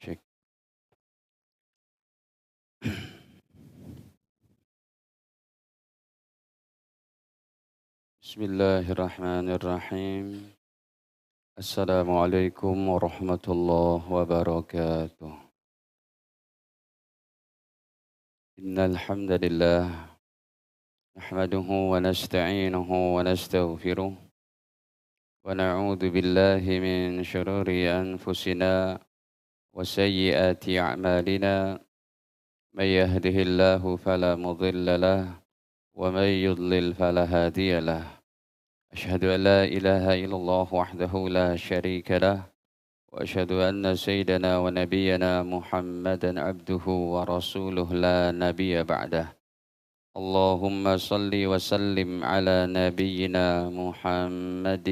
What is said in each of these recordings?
Cek. Bismillahirrahmanirrahim. Assalamualaikum warahmatullahi wabarakatuh. Innal hamdalillah nahmaduhu wa nasta'inuhu wa nastaghfiruh wa na'udzu billahi min shururi anfusina wa sayyiati a'malina. May yahdihillahu fala mudilla lahu wa may yudlil fala hadiyalah. أشهد أن لا إله إلا الله وحده لا شريك له وأشهد أن سيدنا ونبينا محمدا عبده ورسوله لا نبي بعده اللهم صل وسلم على نبينا محمد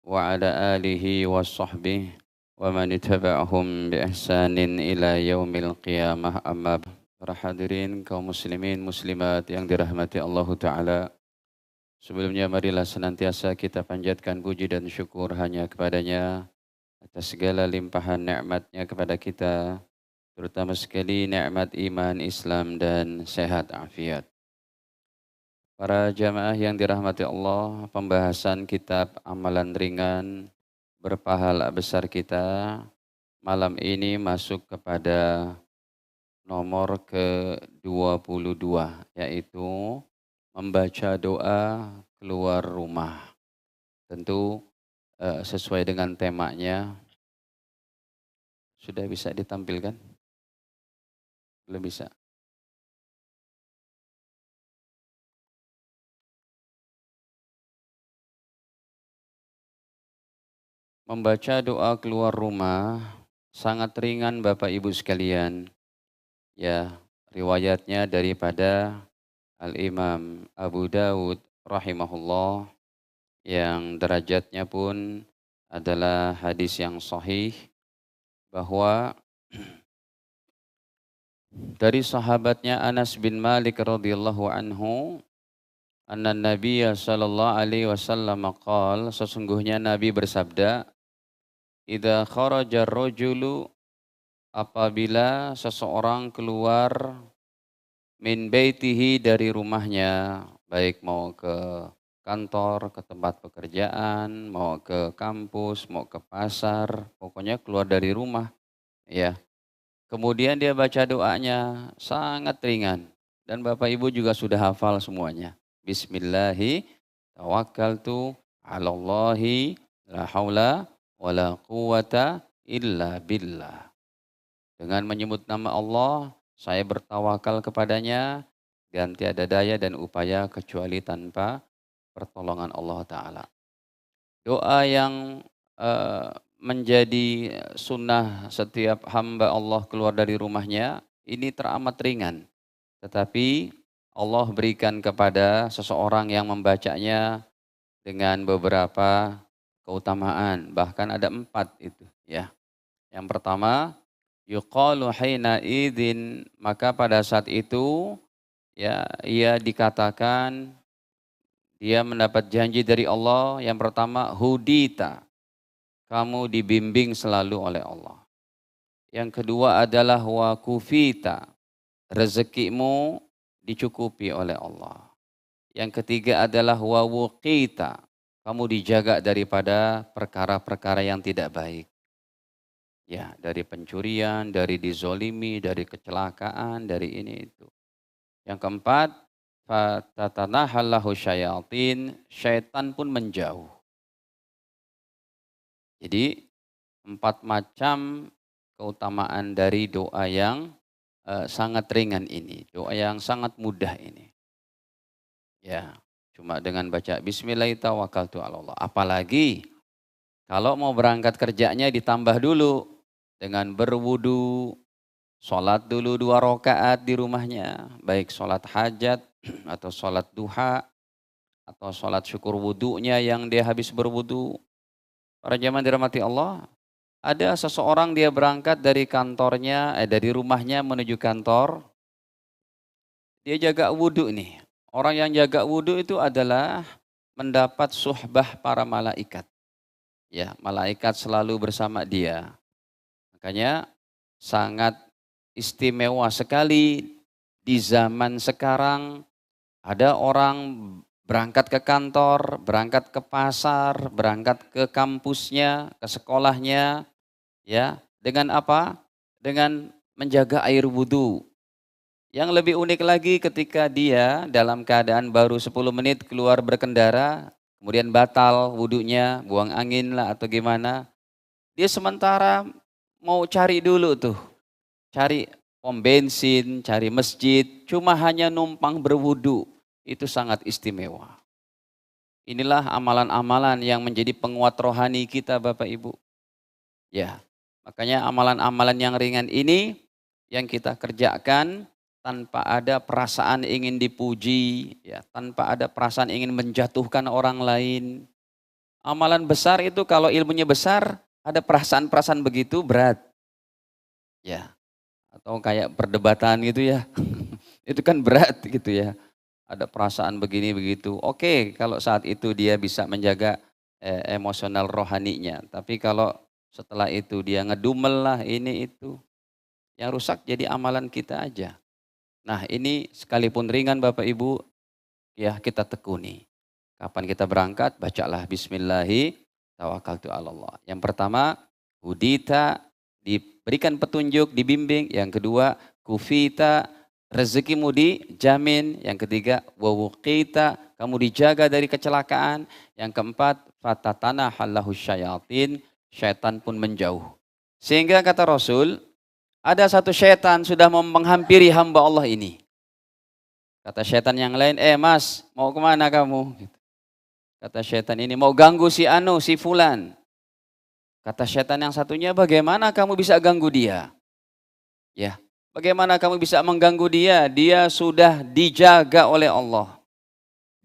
وعلى آله وصحبه ومن اتبعهم بإحسان إلى يوم القيامة أما بعد. Para hadirin kaum muslimin muslimat yang dirahmati Allah Ta'ala. Sebelumnya marilah senantiasa kita panjatkan puji dan syukur hanya kepadanya atas segala limpahan nikmat-Nya kepada kita, terutama sekali nikmat iman, Islam dan sehat afiat. Para jamaah yang dirahmati Allah, pembahasan kitab amalan ringan berpahala besar kita malam ini masuk kepada nomor ke-22, yaitu membaca doa keluar rumah. Tentu sesuai dengan temanya. Sudah bisa ditampilkan? Belum bisa. Membaca doa keluar rumah sangat ringan Bapak Ibu sekalian. Ya, riwayatnya daripada Al-Imam Abu Dawud rahimahullah yang derajatnya pun adalah hadis yang sahih, bahwa dari sahabatnya Anas bin Malik radhiyallahu anhu, anna Nabiya sallallahu alaihi wasallam qaal, sesungguhnya Nabi bersabda, idza kharaja ar-rajulu, apabila seseorang keluar min baitihi, dari rumahnya, baik mau ke kantor, ke tempat pekerjaan, mau ke kampus, mau ke pasar, pokoknya keluar dari rumah, ya. Kemudian dia baca doanya sangat ringan dan Bapak Ibu juga sudah hafal semuanya. Bismillahi tawakkaltu 'alallahi la haula wala quwata illa billah. Dengan menyebut nama Allah, saya bertawakal kepadanya dan tiada daya dan upaya kecuali tanpa pertolongan Allah Ta'ala. Doa yang menjadi sunnah setiap hamba Allah keluar dari rumahnya, ini teramat ringan. Tetapi Allah berikan kepada seseorang yang membacanya dengan beberapa keutamaan. Bahkan ada 4 itu, ya. Yang pertama, yuqalu hina idzin, maka pada saat itu ya ia dikatakan dia mendapat janji dari Allah. Yang pertama, hudita, kamu dibimbing selalu oleh Allah. Yang kedua adalah wa kufita, rezekimu dicukupi oleh Allah. Yang ketiga adalah wa wuqita, kamu dijaga daripada perkara-perkara yang tidak baik. Ya, dari pencurian, dari dizolimi, dari kecelakaan, dari ini itu. Yang keempat, fatatanahallahu syayatin, syaitan pun menjauh. Jadi 4 macam keutamaan dari doa yang sangat ringan ini, doa yang sangat mudah ini. Ya, cuma dengan baca bismillahirrahmanirrahim. Apalagi kalau mau berangkat kerjanya ditambah dulu dengan berwudu, sholat dulu 2 rakaat di rumahnya, baik sholat hajat atau sholat duha atau sholat syukur wudunya yang dia habis berwudu. Para jamaah dirahmati Allah, ada seseorang dia berangkat dari kantornya, dari rumahnya menuju kantor, dia jaga wudu nih. Orang yang jaga wudu itu adalah mendapat suhbah para malaikat. Ya, malaikat selalu bersama dia. Makanya sangat istimewa sekali di zaman sekarang ada orang berangkat ke kantor, berangkat ke pasar, berangkat ke kampusnya, ke sekolahnya, ya, dengan apa? Dengan menjaga air wudhu. Yang lebih unik lagi ketika dia dalam keadaan baru 10 menit keluar berkendara, kemudian batal wudhunya, buang angin lah atau gimana. Dia sementara mau cari dulu tuh, cari pom bensin, cari masjid, cuma hanya numpang berwudhu. Itu sangat istimewa. Inilah amalan-amalan yang menjadi penguat rohani kita Bapak Ibu. Ya, makanya amalan-amalan yang ringan ini yang kita kerjakan tanpa ada perasaan ingin dipuji, ya, tanpa ada perasaan ingin menjatuhkan orang lain. Amalan besar itu kalau ilmunya besar, ada perasaan-perasaan begitu berat. Ya, atau kayak perdebatan gitu ya. Itu kan berat gitu ya. Ada perasaan begini begitu. Oke, kalau saat itu dia bisa menjaga emosional rohaninya. Tapi kalau setelah itu dia ngedumel lah ini itu. Yang rusak jadi amalan kita aja. Nah ini sekalipun ringan Bapak Ibu, ya kita tekuni. Kapan kita berangkat, bacalah bismillahi tawakkaltu 'alallah. Yang pertama, hudita, diberikan petunjuk, dibimbing. Yang kedua, kufita, rezekimu dijamin. Yang ketiga, wawuqita, kamu dijaga dari kecelakaan. Yang keempat, fatatana halahu syayatin, syaitan pun menjauh. Sehingga kata Rasul, ada satu syaitan sudah menghampiri hamba Allah ini. Kata syaitan yang lain, mas mau kemana kamu? Kata syaitan ini, mau ganggu si Anu, si Fulan. Kata syaitan yang satunya, bagaimana kamu bisa ganggu dia? Ya, bagaimana kamu bisa mengganggu dia? Dia sudah dijaga oleh Allah.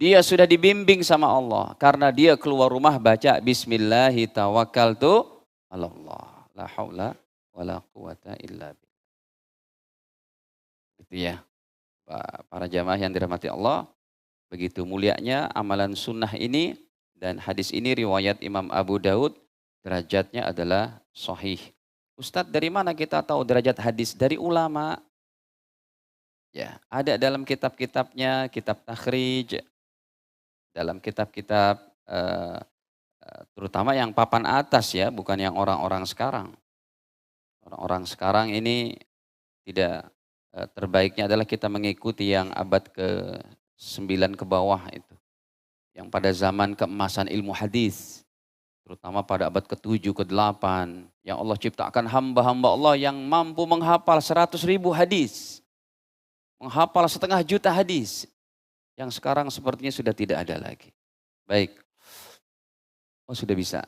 Dia sudah dibimbing sama Allah. Karena dia keluar rumah baca bismillahi tawakkaltu 'alallah. La haula wala quwata illa billah. Gitu ya. Para jamaah yang dirahmati Allah, begitu mulianya amalan sunnah ini, dan hadis ini riwayat Imam Abu Daud, derajatnya adalah sahih. Ustadz, dari mana kita tahu derajat hadis? Dari ulama. Ya, ada dalam kitab-kitabnya, kitab takhrij, dalam kitab-kitab terutama yang papan atas ya, bukan yang orang-orang sekarang. Orang-orang sekarang ini tidak, terbaiknya adalah kita mengikuti yang abad ke-9 ke bawah itu. Yang pada zaman keemasan ilmu hadis, terutama pada abad ke-7, ke-8, yang Allah ciptakan hamba-hamba Allah yang mampu menghafal 100.000 hadis, menghafal 500.000 hadis, yang sekarang sepertinya sudah tidak ada lagi. Baik, oh sudah bisa.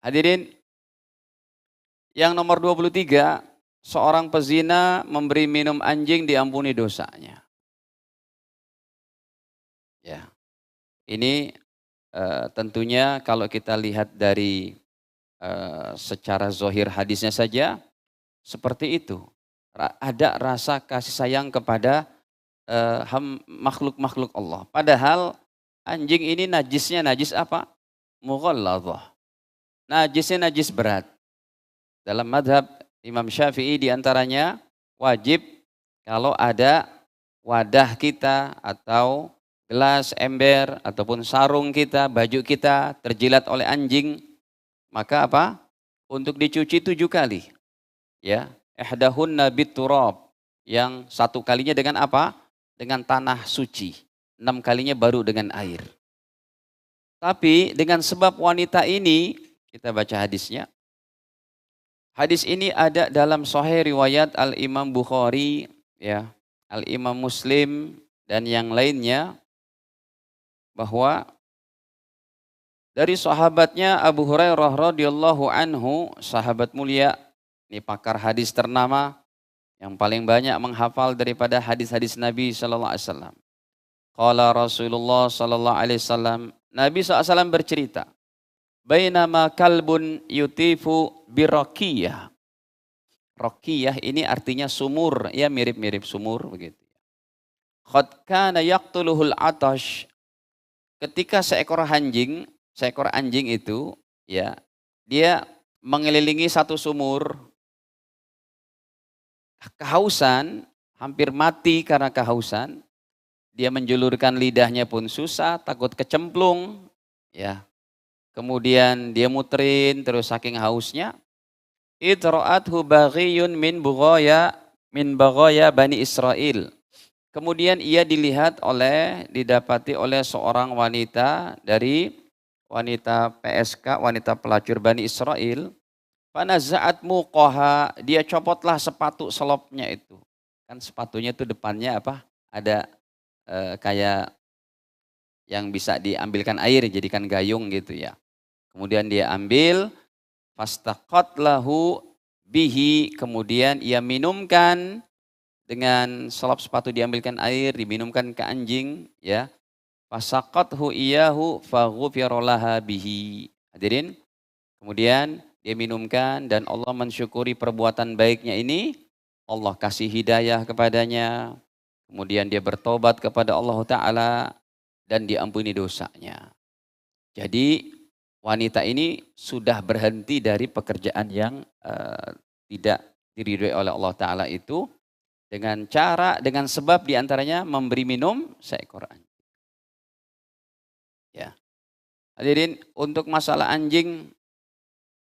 Hadirin, yang nomor 23, seorang pezina memberi minum anjing diampuni dosanya. Ya, ini tentunya kalau kita lihat dari secara zohir hadisnya saja seperti itu. Ada rasa kasih sayang kepada makhluk-makhluk Allah. Padahal anjing ini najisnya najis apa? Mughalladhah. Najisnya najis berat. Dalam madhab Imam Syafi'i diantaranya wajib kalau ada wadah kita atau gelas, ember, ataupun sarung kita, baju kita terjilat oleh anjing, maka apa? Untuk dicuci 7 kali. Ya, ihdahunna biturab. Yang 1 kalinya dengan apa? Dengan tanah suci. 6 kalinya baru dengan air. Tapi dengan sebab wanita ini, kita baca hadisnya. Hadis ini ada dalam Sahih riwayat Al-Imam Bukhari, ya, Al-Imam Muslim dan yang lainnya, bahwa dari sahabatnya Abu Hurairah radhiyallahu anhu, sahabat mulia, ini pakar hadis ternama yang paling banyak menghafal daripada hadis-hadis Nabi sallallahu alaihi wasallam. Qala Rasulullah sallallahu alaihi wasallam, Nabi SAW bercerita, bainama kalbun yutifu biraqiyah. Raqiyah ini artinya sumur, ya mirip-mirip sumur begitu. Qad kana yaqtuluhul atash. Ketika seekor anjing itu, ya, dia mengelilingi satu sumur, kehausan, hampir mati karena kehausan. Dia menjulurkan lidahnya pun susah, takut kecemplung, ya. Kemudian dia muterin terus saking hausnya. Idra'athu baghiyun min baghaya Bani Israel. Kemudian ia didapati oleh seorang wanita dari wanita PSK, wanita pelacur Bani Israel. Fanaza'at muqaha, dia copotlah sepatu selopnya itu. Kan sepatunya itu depannya apa? Ada kayak yang bisa diambilkan air, jadikan gayung gitu ya. Kemudian dia ambil, fastaqat lahu bihi, kemudian ia minumkan dengan selop sepatu diambilkan air, diminumkan ke anjing ya. Fasaqathu iyahu faghufira laha bihi. Hadirin, kemudian dia minumkan dan Allah mensyukuri perbuatan baiknya ini, Allah kasih hidayah kepadanya. Kemudian dia bertobat kepada Allah Ta'ala dan diampuni dosanya. Jadi wanita ini sudah berhenti dari pekerjaan yang tidak diridhoi oleh Allah Ta'ala itu dengan sebab diantaranya memberi minum seekor anjing. Ya. Hadirin, untuk masalah anjing,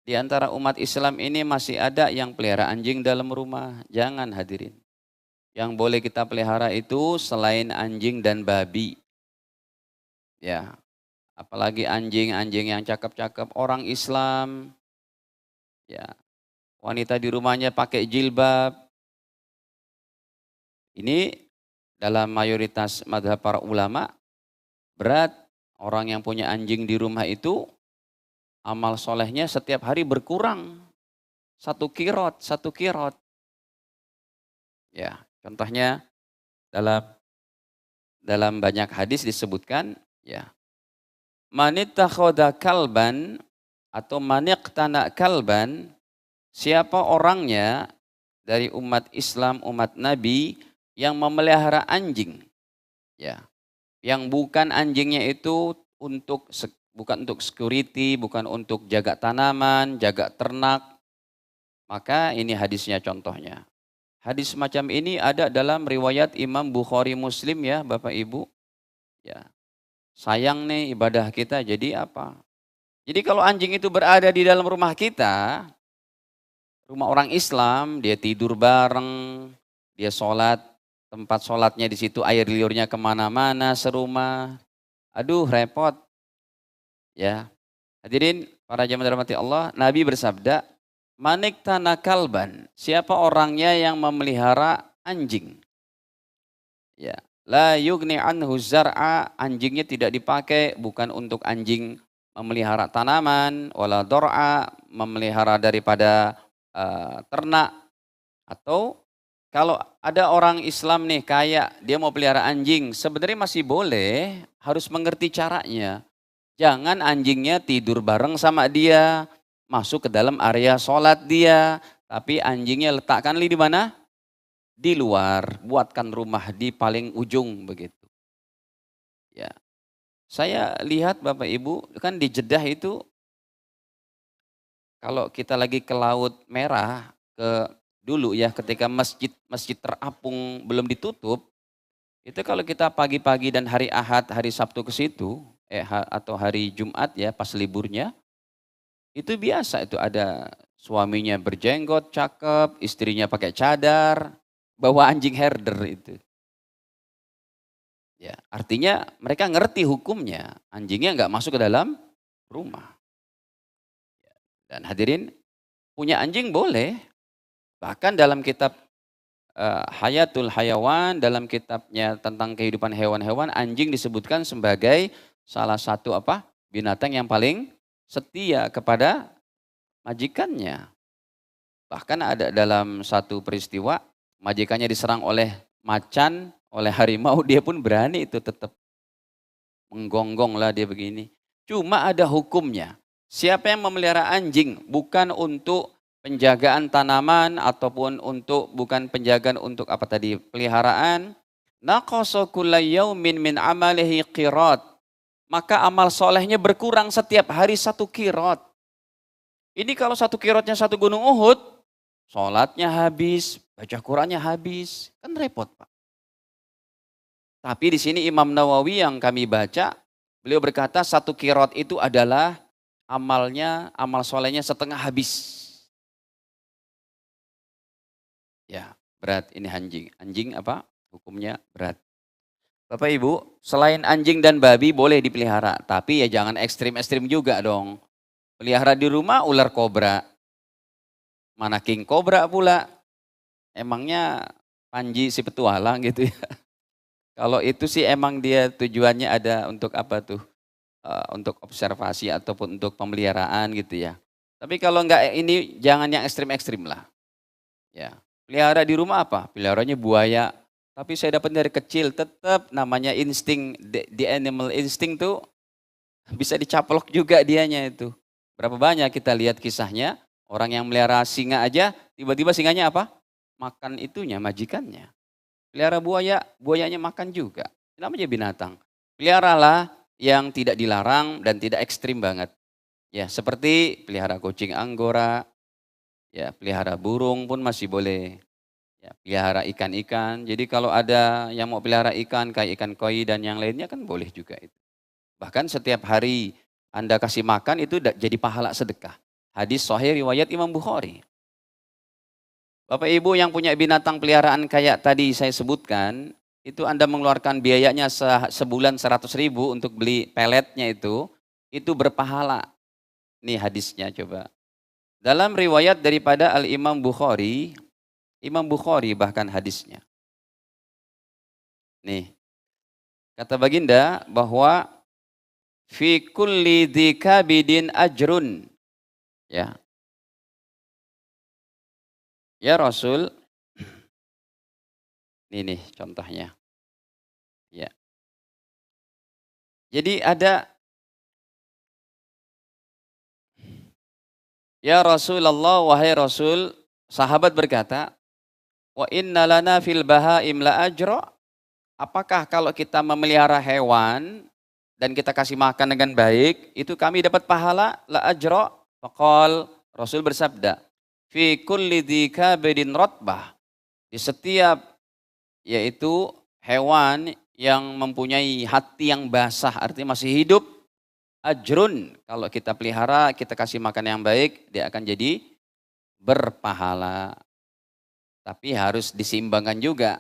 di antara umat Islam ini masih ada yang pelihara anjing dalam rumah. Jangan hadirin. Yang boleh kita pelihara itu selain anjing dan babi. Ya, apalagi anjing-anjing yang cakep-cakep, orang Islam. Ya, wanita di rumahnya pakai jilbab. Ini dalam mayoritas madhab para ulama, berat orang yang punya anjing di rumah itu amal solehnya setiap hari berkurang. Satu kirot. Ya, contohnya dalam banyak hadis disebutkan, ya, manittakhadha kalban atau maniqtana kalban, siapa orangnya dari umat Islam, umat Nabi yang memelihara anjing, ya, yang bukan anjingnya itu bukan untuk security, bukan untuk jaga tanaman, jaga ternak, maka ini hadisnya contohnya. Hadis semacam ini ada dalam riwayat Imam Bukhari Muslim ya Bapak Ibu. Ya. Sayang nih ibadah kita jadi apa? Jadi kalau anjing itu berada di dalam rumah kita, rumah orang Islam, dia tidur bareng, dia sholat, tempat sholatnya di situ, air liurnya kemana-mana serumah. Aduh repot. Ya. Hadirin para jamaah dirahmati Allah, Nabi bersabda, maniktana kalban, siapa orangnya yang memelihara anjing. Ya, la yugni anhu zar'a, anjingnya tidak dipakai bukan untuk anjing memelihara tanaman, wala dor'a, memelihara daripada ternak, atau kalau ada orang Islam nih kayak dia mau pelihara anjing, sebenarnya masih boleh, harus mengerti caranya. Jangan anjingnya tidur bareng sama dia, masuk ke dalam area sholat dia, tapi anjingnya letakkan di mana? Di luar, buatkan rumah di paling ujung begitu. Ya, saya lihat Bapak Ibu kan di Jeddah itu, kalau kita lagi ke Laut Merah, dulu ya ketika masjid terapung belum ditutup, itu kalau kita pagi-pagi dan hari Ahad, hari Sabtu ke situ, atau hari Jumat ya pas liburnya, itu biasa itu ada suaminya berjenggot cakep, istrinya pakai cadar, bawa anjing herder itu. Ya, artinya mereka ngerti hukumnya, anjingnya nggak masuk ke dalam rumah. Dan hadirin, punya anjing boleh, bahkan dalam kitab Hayatul Hayawan, dalam kitabnya tentang kehidupan hewan-hewan, anjing disebutkan sebagai salah satu binatang yang paling setia kepada majikannya. Bahkan ada dalam satu peristiwa, majikannya diserang oleh macan, oleh harimau, dia pun berani itu tetap menggonggong lah dia begini. Cuma ada hukumnya. Siapa yang memelihara anjing bukan untuk penjagaan tanaman ataupun bukan penjagaan untuk peliharaan, naqasa kulla yaumin min amalihi qirat. Maka amal solehnya berkurang setiap hari 1 qirat. Ini kalau satu kirotnya satu gunung Uhud, sholatnya habis, baca Qurannya habis, kan repot Pak. Tapi di sini Imam Nawawi yang kami baca, beliau berkata satu kirot itu adalah amalnya, amal solehnya setengah habis. Ya, berat ini anjing. Anjing apa? Hukumnya berat. Bapak Ibu, selain anjing dan babi boleh dipelihara, tapi ya jangan ekstrim-ekstrim juga dong. Pelihara di rumah ular kobra. Mana king kobra pula. Emangnya Panji si petualang gitu ya. Kalau itu sih emang dia tujuannya ada untuk apa tuh? Untuk observasi ataupun untuk pemeliharaan gitu ya. Tapi kalau enggak ini jangan yang ekstrim-ekstrim lah. Ya. Pelihara di rumah apa? Peliharanya buaya. Tapi saya dapat dari kecil tetap namanya insting, the animal instinct tuh bisa dicaplok juga dianya itu. Berapa banyak kita lihat kisahnya, orang yang melihara singa aja, tiba-tiba singanya apa? Makan itunya, majikannya. Pelihara buaya, buayanya makan juga. Namanya binatang. Peliharalah yang tidak dilarang dan tidak ekstrim banget. Ya, seperti pelihara kucing Anggora, ya pelihara burung pun masih boleh. Ya, pelihara ikan-ikan. Jadi kalau ada yang mau pelihara ikan, kayak ikan koi dan yang lainnya kan boleh juga itu. Bahkan setiap hari Anda kasih makan itu jadi pahala sedekah. Hadis sahih riwayat Imam Bukhari. Bapak Ibu yang punya binatang peliharaan kayak tadi saya sebutkan, itu Anda mengeluarkan biayanya sebulan 100.000 untuk beli peletnya itu berpahala. Nih hadisnya coba. Dalam riwayat daripada Al-Imam Bukhari, Imam Bukhari bahkan hadisnya. Nih, kata baginda bahwa fi kulli dzikabidin ajrun. Ya. Ya Rasul, ini nih contohnya. Ya. Jadi ada ya Rasulullah wahai Rasul, sahabat berkata, wa inna lana fil bahaim la ajra. Apakah kalau kita memelihara hewan dan kita kasih makan dengan baik, itu kami dapat pahala la ajra? Faqal Rasul bersabda, fi kulli dzikabidin ratbah. Di setiap yaitu hewan yang mempunyai hati yang basah, artinya masih hidup, ajrun. Kalau kita pelihara, kita kasih makan yang baik, dia akan jadi berpahala. Tapi harus disimbangkan juga.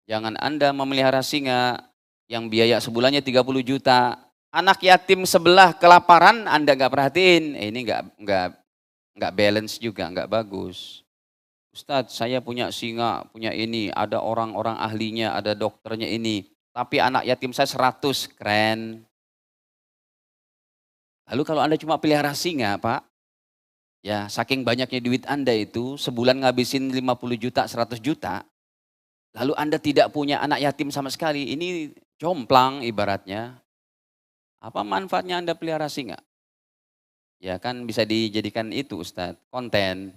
Jangan Anda memelihara singa yang biaya sebulannya 30 juta. Anak yatim sebelah kelaparan Anda nggak perhatiin. Ini nggak balance juga, nggak bagus. Ustadz, saya punya singa, punya ini, ada orang-orang ahlinya, ada dokternya ini. Tapi anak yatim saya 100, keren. Lalu kalau Anda cuma pelihara singa, Pak, ya saking banyaknya duit Anda itu, sebulan ngabisin 50 juta, 100 juta, lalu Anda tidak punya anak yatim sama sekali, ini jomplang ibaratnya. Apa manfaatnya Anda pelihara singa? Ya kan bisa dijadikan itu Ustadz, konten,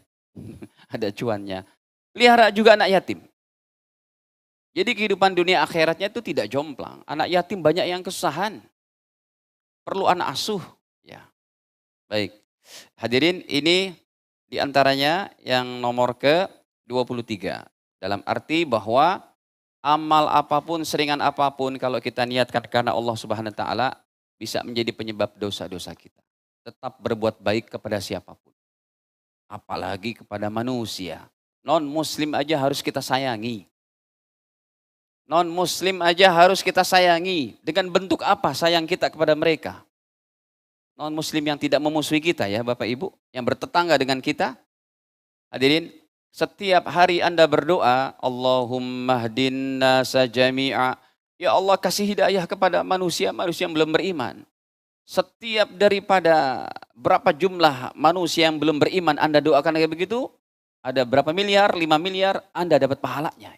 ada cuannya. Pelihara juga anak yatim. Jadi kehidupan dunia akhiratnya itu tidak jomplang. Anak yatim banyak yang kesusahan. Perlu anak asuh. Ya, baik. Hadirin, ini diantaranya yang nomor ke-23. Dalam arti bahwa amal apapun, seringan apapun, kalau kita niatkan karena Allah Subhanahu wa Ta'ala, bisa menjadi penyebab dosa-dosa kita. Tetap berbuat baik kepada siapapun. Apalagi kepada manusia. Non-muslim aja harus kita sayangi. Non-muslim aja harus kita sayangi. Dengan bentuk apa sayang kita kepada mereka? Non-muslim yang tidak memusuhi kita ya Bapak Ibu. Yang bertetangga dengan kita. Hadirin, setiap hari Anda berdoa, Allahumma hdinna sajami'a. Ya Allah kasih hidayah kepada manusia-manusia yang belum beriman. Setiap daripada berapa jumlah manusia yang belum beriman Anda doakan kayak begitu. Ada berapa miliar, 5 miliar, Anda dapat pahalanya.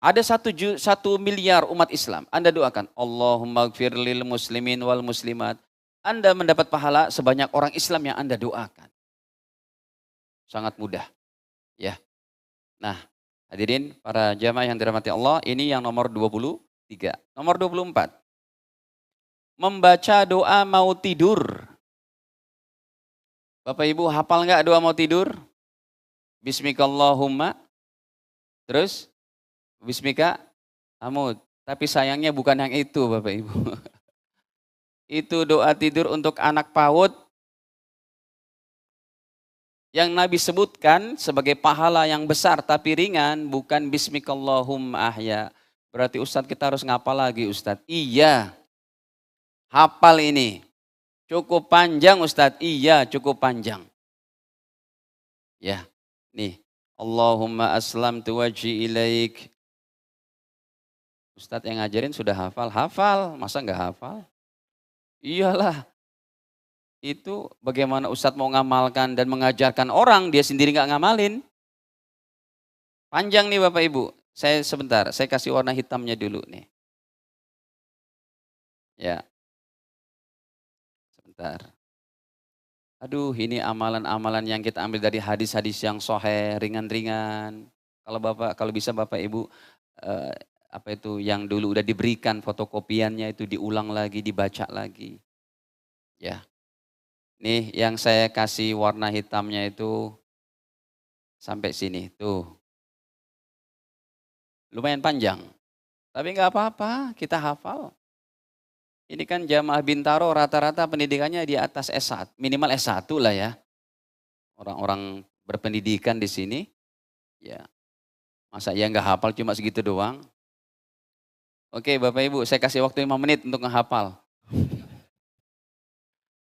Ada 1 miliar umat Islam. Anda doakan, Allahumma gfir lil muslimin wal muslimat. Anda mendapat pahala sebanyak orang Islam yang Anda doakan. Sangat mudah. Ya. Nah, hadirin para jamaah yang dirahmati Allah, ini yang nomor 23. Nomor 24. Membaca doa mau tidur. Bapak Ibu hafal nggak doa mau tidur? Bismikallahumma, terus Bismika Amud. Tapi sayangnya bukan yang itu Bapak Ibu. Itu doa tidur untuk anak PAUD yang Nabi sebutkan sebagai pahala yang besar tapi ringan, bukan Bismikallahumma ahya. Berarti Ustadz kita harus ngapal lagi Ustadz? Iya, hafal ini. Cukup panjang Ustadz? Iya, cukup panjang. Ya, nih. Allahumma aslamtu wajhi ilaik. Ustadz yang ngajarin sudah hafal? Hafal, masa nggak hafal? Iyalah, itu bagaimana Ustadz mau ngamalkan dan mengajarkan orang, dia sendiri nggak ngamalin. Panjang nih Bapak Ibu, saya sebentar, saya kasih warna hitamnya dulu nih. Ya, sebentar. Aduh, ini amalan-amalan yang kita ambil dari hadis-hadis yang sohe, ringan-ringan. Kalau bisa Bapak Ibu, eh, apa itu yang dulu udah diberikan fotokopiannya itu diulang lagi, dibaca lagi. Ya, nih yang saya kasih warna hitamnya itu sampai sini, tuh. Lumayan panjang, tapi nggak apa-apa, kita hafal. Ini kan jamaah Bintaro rata-rata pendidikannya di atas S1, minimal S1 lah ya. Orang-orang berpendidikan di sini, ya masa ya nggak hafal cuma segitu doang. Oke Bapak Ibu, saya kasih waktu 5 menit untuk ngehafal.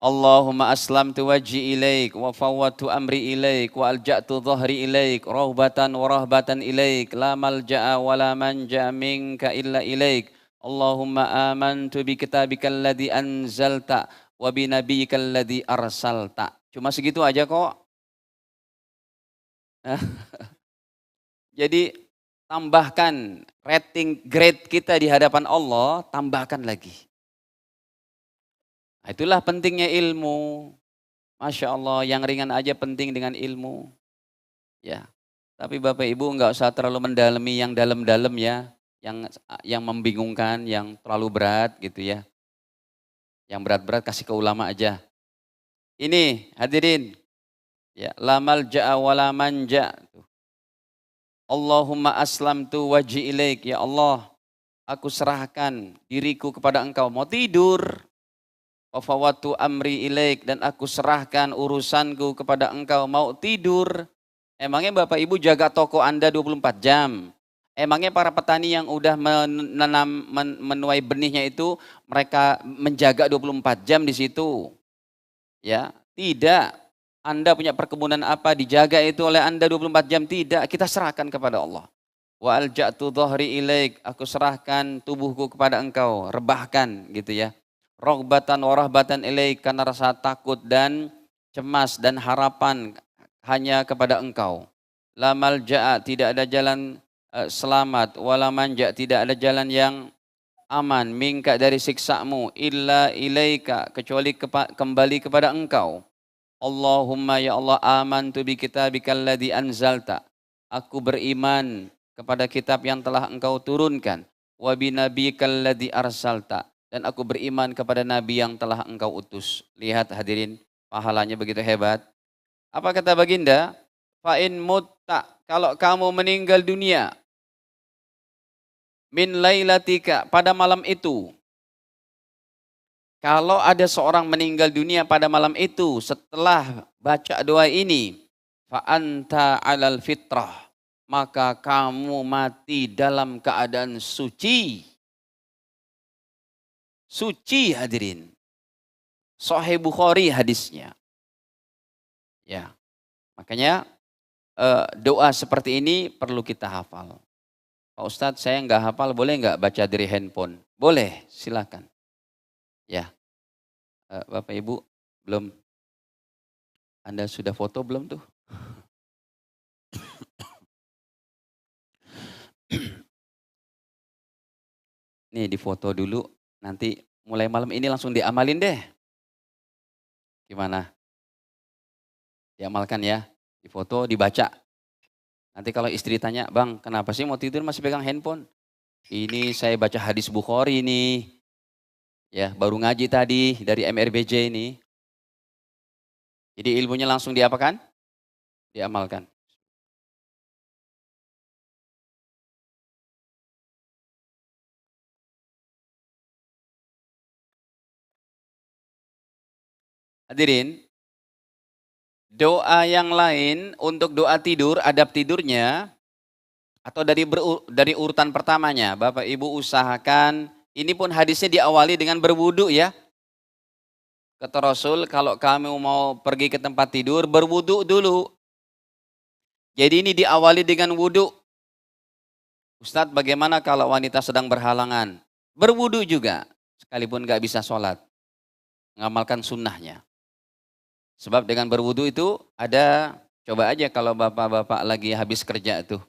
Allahumma aslamtu wajhi ilaik wa fawwatu amri ilaik wa alja'tu dhahri ilaik rahbatan wa rahbatan ilaik la malja'a wa la manja minka illa ilaik. Allahumma amantu bi kitabikal ladzi anzalta wa bi nabiyyikal ladzi arsalta. Cuma segitu aja kok. Jadi tambahkan rating grade kita di hadapan Allah, tambahkan lagi. Nah, itulah pentingnya ilmu. Masya Allah, yang ringan aja penting dengan ilmu. Ya, tapi Bapak Ibu nggak usah terlalu mendalami yang dalam-dalam ya, yang membingungkan, yang terlalu berat gitu ya. Yang berat-berat kasih ke ulama aja. Ini hadirin, ya lamal ja'a wala manja. Allahumma aslamtu wajhi ilaik, ya Allah, aku serahkan diriku kepada Engkau. Mau tidur, wafawatu amri ilaik, dan aku serahkan urusanku kepada Engkau. Mau tidur. Emangnya Bapak Ibu jaga toko Anda 24 jam? Emangnya para petani yang udah menuai benihnya itu mereka menjaga 24 jam di situ? Ya, tidak. Anda punya perkebunan apa dijaga itu oleh Anda 24 jam? Tidak, kita serahkan kepada Allah. Wa alja'tu dhahri ilaik, aku serahkan tubuhku kepada Engkau, rebahkan gitu ya. Roghbatan wa rahbatan ilaik, karena rasa takut dan cemas dan harapan hanya kepada Engkau. La malja'a, tidak ada jalan selamat, wala manja, tidak ada jalan yang aman, minka dari siksamu, illa ilaika, kecuali kembali kepada Engkau. Allahumma ya Allah, amantu bi kitabikal ladzi anzalta. Aku beriman kepada kitab yang telah Engkau turunkan. Wa bi nabiyyikal ladzi arsalta. Dan aku beriman kepada nabi yang telah Engkau utus. Lihat hadirin, pahalanya begitu hebat. Apa kata baginda? Fa in mutta, kalau kamu meninggal dunia, min lailatika, pada malam itu. Kalau ada seorang meninggal dunia pada malam itu setelah baca doa ini, fa anta 'alal fitrah, maka kamu mati dalam keadaan suci. Suci hadirin. Sahih Bukhari hadisnya. Ya. Makanya doa seperti ini perlu kita hafal. Pak Ustadz, saya nggak hafal, boleh nggak baca dari handphone? Boleh, silakan. Ya, Bapak Ibu belum, Anda sudah foto belum tuh? Nih difoto dulu, nanti mulai malam ini langsung diamalin deh. Gimana? Diamalkan ya, difoto, dibaca. Nanti kalau istri tanya, Bang kenapa sih mau tidur masih pegang handphone? Ini saya baca hadis Bukhari nih. Ya, baru ngaji tadi dari MRBJ ini. Jadi ilmunya langsung diapakan? Diamalkan. Hadirin, doa yang lain untuk doa tidur, adab tidurnya, atau dari urutan pertamanya, Bapak Ibu usahakan, ini pun hadisnya diawali dengan berwudu ya. Kata Rasul, kalau kamu mau pergi ke tempat tidur, berwudu dulu. Jadi ini diawali dengan wudu. Ustadz, bagaimana kalau wanita sedang berhalangan? Berwudu juga, sekalipun gak bisa sholat. Mengamalkan sunnahnya. Sebab dengan berwudu itu ada, coba aja kalau bapak-bapak lagi habis kerja tuh.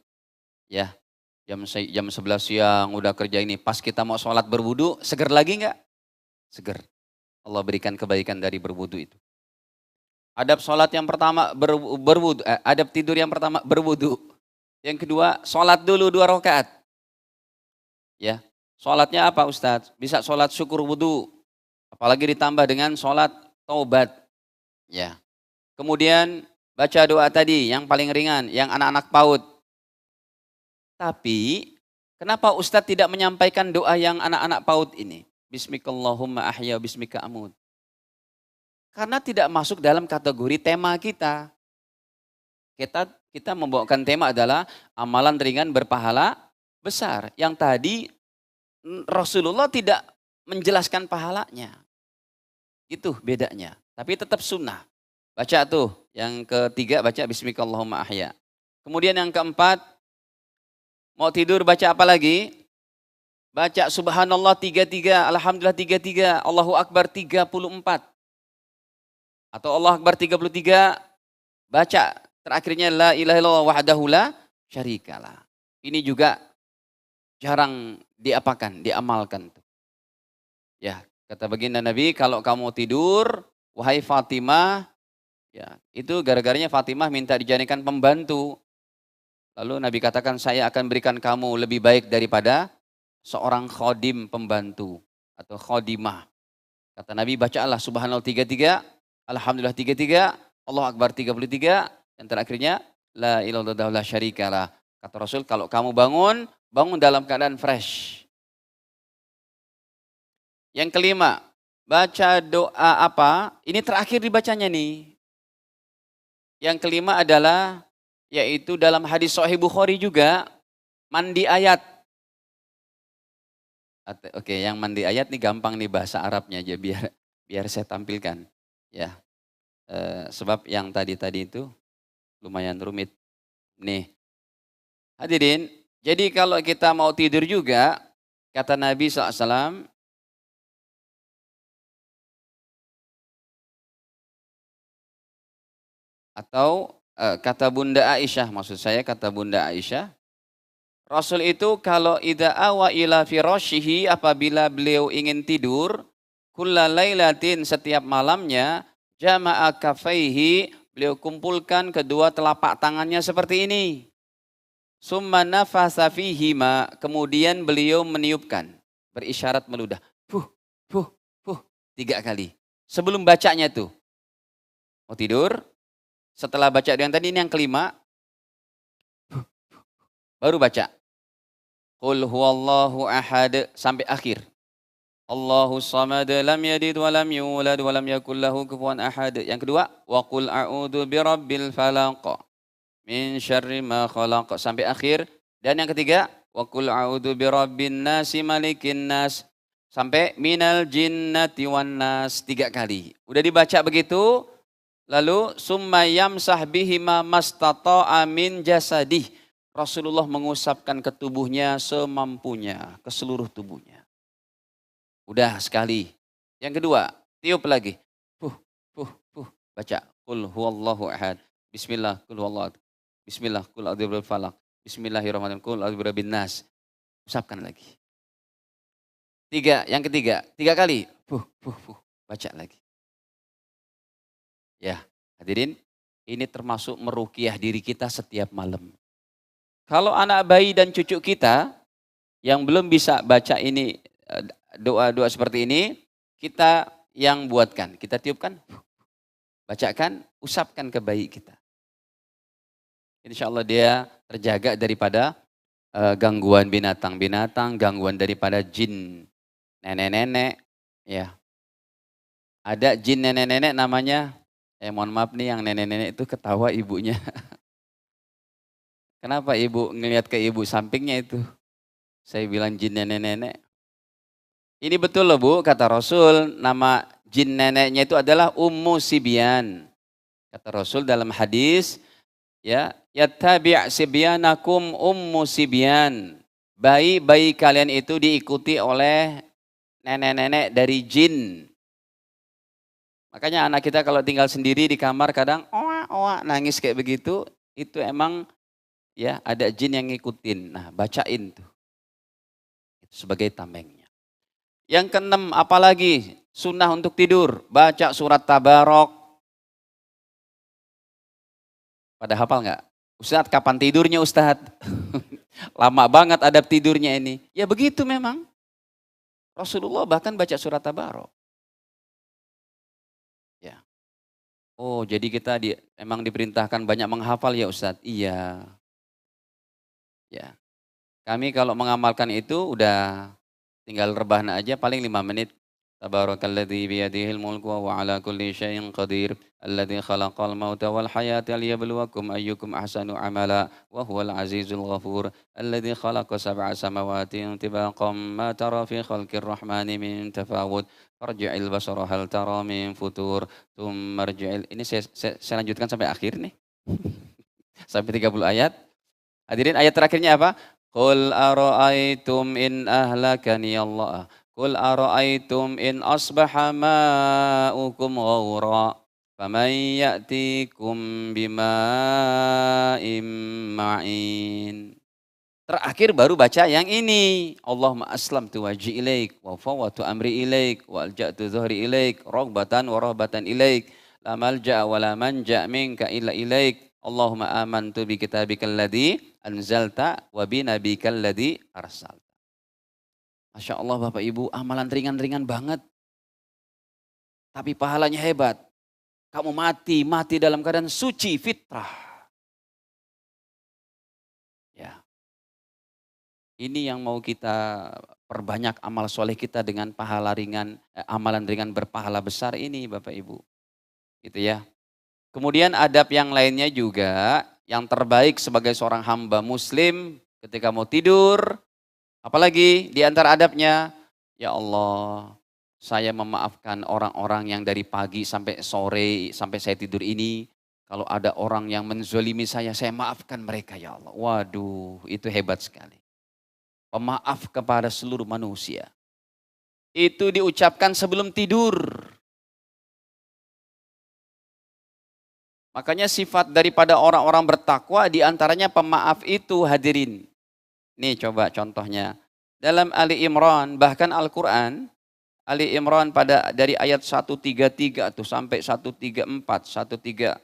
Ya, jam 11 siang udah kerja ini. Pas kita mau sholat berwudu, seger lagi nggak? Seger. Allah berikan kebaikan dari berwudu itu. Adab sholat yang pertama berwudu, adab tidur yang pertama berwudu. Yang kedua, sholat dulu 2 rakaat. Ya, sholatnya apa Ustadz? Bisa sholat syukur wudu, apalagi ditambah dengan sholat taubat. Ya, kemudian baca doa tadi yang paling ringan, yang anak-anak PAUD. Tapi kenapa Ustadz tidak menyampaikan doa yang anak-anak PAUD ini? Bismikallahumma ahya bismika amut. Karena tidak masuk dalam kategori tema kita. Kita membawakan tema adalah amalan ringan berpahala besar. Yang tadi Rasulullah tidak menjelaskan pahalanya. Itu bedanya. Tapi tetap sunnah. Baca tuh. Yang ketiga baca bismikallahumma ahya. Kemudian yang keempat, mau tidur baca apa lagi? Baca subhanallah 33, alhamdulillah 33, Allahu akbar 34. Atau Allah akbar 33, baca terakhirnya la ilaha illallah wahdahu la syarikalah. Ini juga jarang diamalkan. Ya, kata baginda Nabi, kalau kamu tidur, wahai Fatimah, ya, itu gara-garanya Fatimah minta dijadikan pembantu. Lalu Nabi katakan, saya akan berikan kamu lebih baik daripada seorang khodim pembantu atau khodimah. Kata Nabi, bacalah subhanallah 33, alhamdulillah 33, Allah akbar 33, dan terakhirnya la ilaha illallah syarikalah. Kata Rasul, kalau kamu bangun dalam keadaan fresh. Yang kelima, baca doa apa? Ini terakhir dibacanya nih. Yang kelima adalah, yaitu dalam hadis Sahih Bukhari juga, mandi ayat. Oke, yang mandi ayat nih gampang nih bahasa Arabnya aja biar saya tampilkan. Ya, sebab yang tadi itu lumayan rumit. Nih, hadirin, jadi kalau kita mau tidur juga, kata Nabi SAW, atau kata Bunda Aisyah, maksud saya kata Bunda Aisyah, Rasul itu kalau idza awa ila firashihi, apabila beliau ingin tidur, kullalailatin, setiap malamnya, jama'a kafaihi, beliau kumpulkan kedua telapak tangannya seperti ini. Summa nafasa fihima, kemudian beliau meniupkan, berisyarat meludah. Puh, puh, puh, 3 kali. Sebelum bacanya tuh, mau tidur, setelah baca yang tadi ini yang kelima, baru baca. Qul huwallahu ahad sampai akhir. Allahus samad lam yalid wa lam yulad wa lam yakul lahu kufuwan ahad. Yang kedua, wa qul a'udzu birabbil falaq min syarri ma khalaq sampai akhir. Dan yang ketiga, wa qul a'udzu birabbin nasi malikin nas sampai minal jinnati wan nas 3 kali. Udah dibaca begitu, lalu summa yamsah bihima mastata'a min jasadih. Rasulullah mengusapkan ke tubuhnya semampunya, ke seluruh tubuhnya. Udah sekali. Yang kedua, tiup lagi. Puh, puh, puh. Baca. Qul huwallahu ahad. Bismillah, qul huwallahu ahad. Bismillah, qul a'udzu birabbil falaq. Bismillahirrahmanirrahim, qul a'udzu birabbin nas. Usapkan lagi. 3, yang ketiga. 3 kali. Puh, puh, puh. Baca lagi. Ya, hadirin, ini termasuk meruqyah diri kita setiap malam. Kalau anak bayi dan cucu kita yang belum bisa baca ini, doa-doa seperti ini, kita yang buatkan, kita tiupkan. bacakan, usapkan ke bayi kita. Insya Allah dia terjaga daripada gangguan binatang-binatang, gangguan daripada jin nenek-nenek. Ya, ada jin nenek-nenek namanya, mohon maaf nih yang nenek-nenek itu ketawa ibunya. Kenapa ibu ngelihat ke ibu sampingnya itu? Saya bilang jin nenek-nenek. Ini betul loh Bu, kata Rasul, nama jin neneknya itu adalah Ummu Sibyan. Kata Rasul dalam hadis, ya, yattabi' sibyanakum Ummu Sibyan. Bayi-bayi kalian itu diikuti oleh nenek-nenek dari jin. Makanya anak kita kalau tinggal sendiri di kamar kadang oa nangis kayak begitu, itu emang ya ada jin yang ngikutin. Nah, bacain tuh. Itu sebagai tamengnya. Yang keenam, apalagi sunnah untuk tidur, baca surat Tabarok. Pada hafal nggak? Ustadz, kapan tidurnya Ustadz? Lama banget adab tidurnya ini. Ya begitu memang. Rasulullah bahkan baca surat Tabarok. Ya. Oh, jadi kita emang diperintahkan banyak menghafal ya Ustadz? Iya. Ya. Kami kalau mengamalkan itu udah tinggal rebahna aja paling 5 menit. Tabarakalladzi biyadihil mulku wa huwa ala kulli syai'in qadir. Alladzi khalaqal mauta wal hayata liyabluwakum ayyukum ahsanu amala wa huwal azizul ghafur. Alladzi khalaqa sab'a samawati tibaqan ma tara fi khalqir rahmani min tafawut. Farji'il basara hal tara min futur. Tsumma rji'il. Ini saya lanjutkan sampai akhir nih. Sampai 30 ayat. Hadirin, ayat terakhirnya apa? Qul ara'aitum in ahlakani Allah. Qul ara'aitum in asbaha ma'ukum ghawra. Faman ya'tikum bima'im ma'in. Terakhir baru baca yang ini. Allahumma aslamtu wajhi ilaik wa fawwatu amri ilaik wa alja'tu dhuhri ilaik raghbatan wa rahbatan ilaik. La malja'a wa la manja' minka illa ilaik. Allahumma amantu bi kitabikal ladzi anzalta wa bi nabikal ladzi arsalta. Masya Allah Bapak Ibu, amalan ringan-ringan banget. Tapi pahalanya hebat. Kamu mati dalam keadaan suci, fitrah. Ya. Ini yang mau kita perbanyak amal soleh kita dengan pahala ringan, amalan ringan berpahala besar ini Bapak Ibu. Gitu ya. Kemudian adab yang lainnya juga, yang terbaik sebagai seorang hamba muslim ketika mau tidur, apalagi di antara adabnya, ya Allah, saya memaafkan orang-orang yang dari pagi sampai sore, sampai saya tidur ini, kalau ada orang yang menzolimi saya maafkan mereka ya Allah. Waduh, itu hebat sekali. Pemaaf kepada seluruh manusia. Itu diucapkan sebelum tidur. Makanya sifat daripada orang-orang bertakwa diantaranya pemaaf itu hadirin. Nih coba contohnya. Dalam Ali Imran, bahkan Al-Quran, Ali Imran dari ayat 133 tuh sampai 134, 135,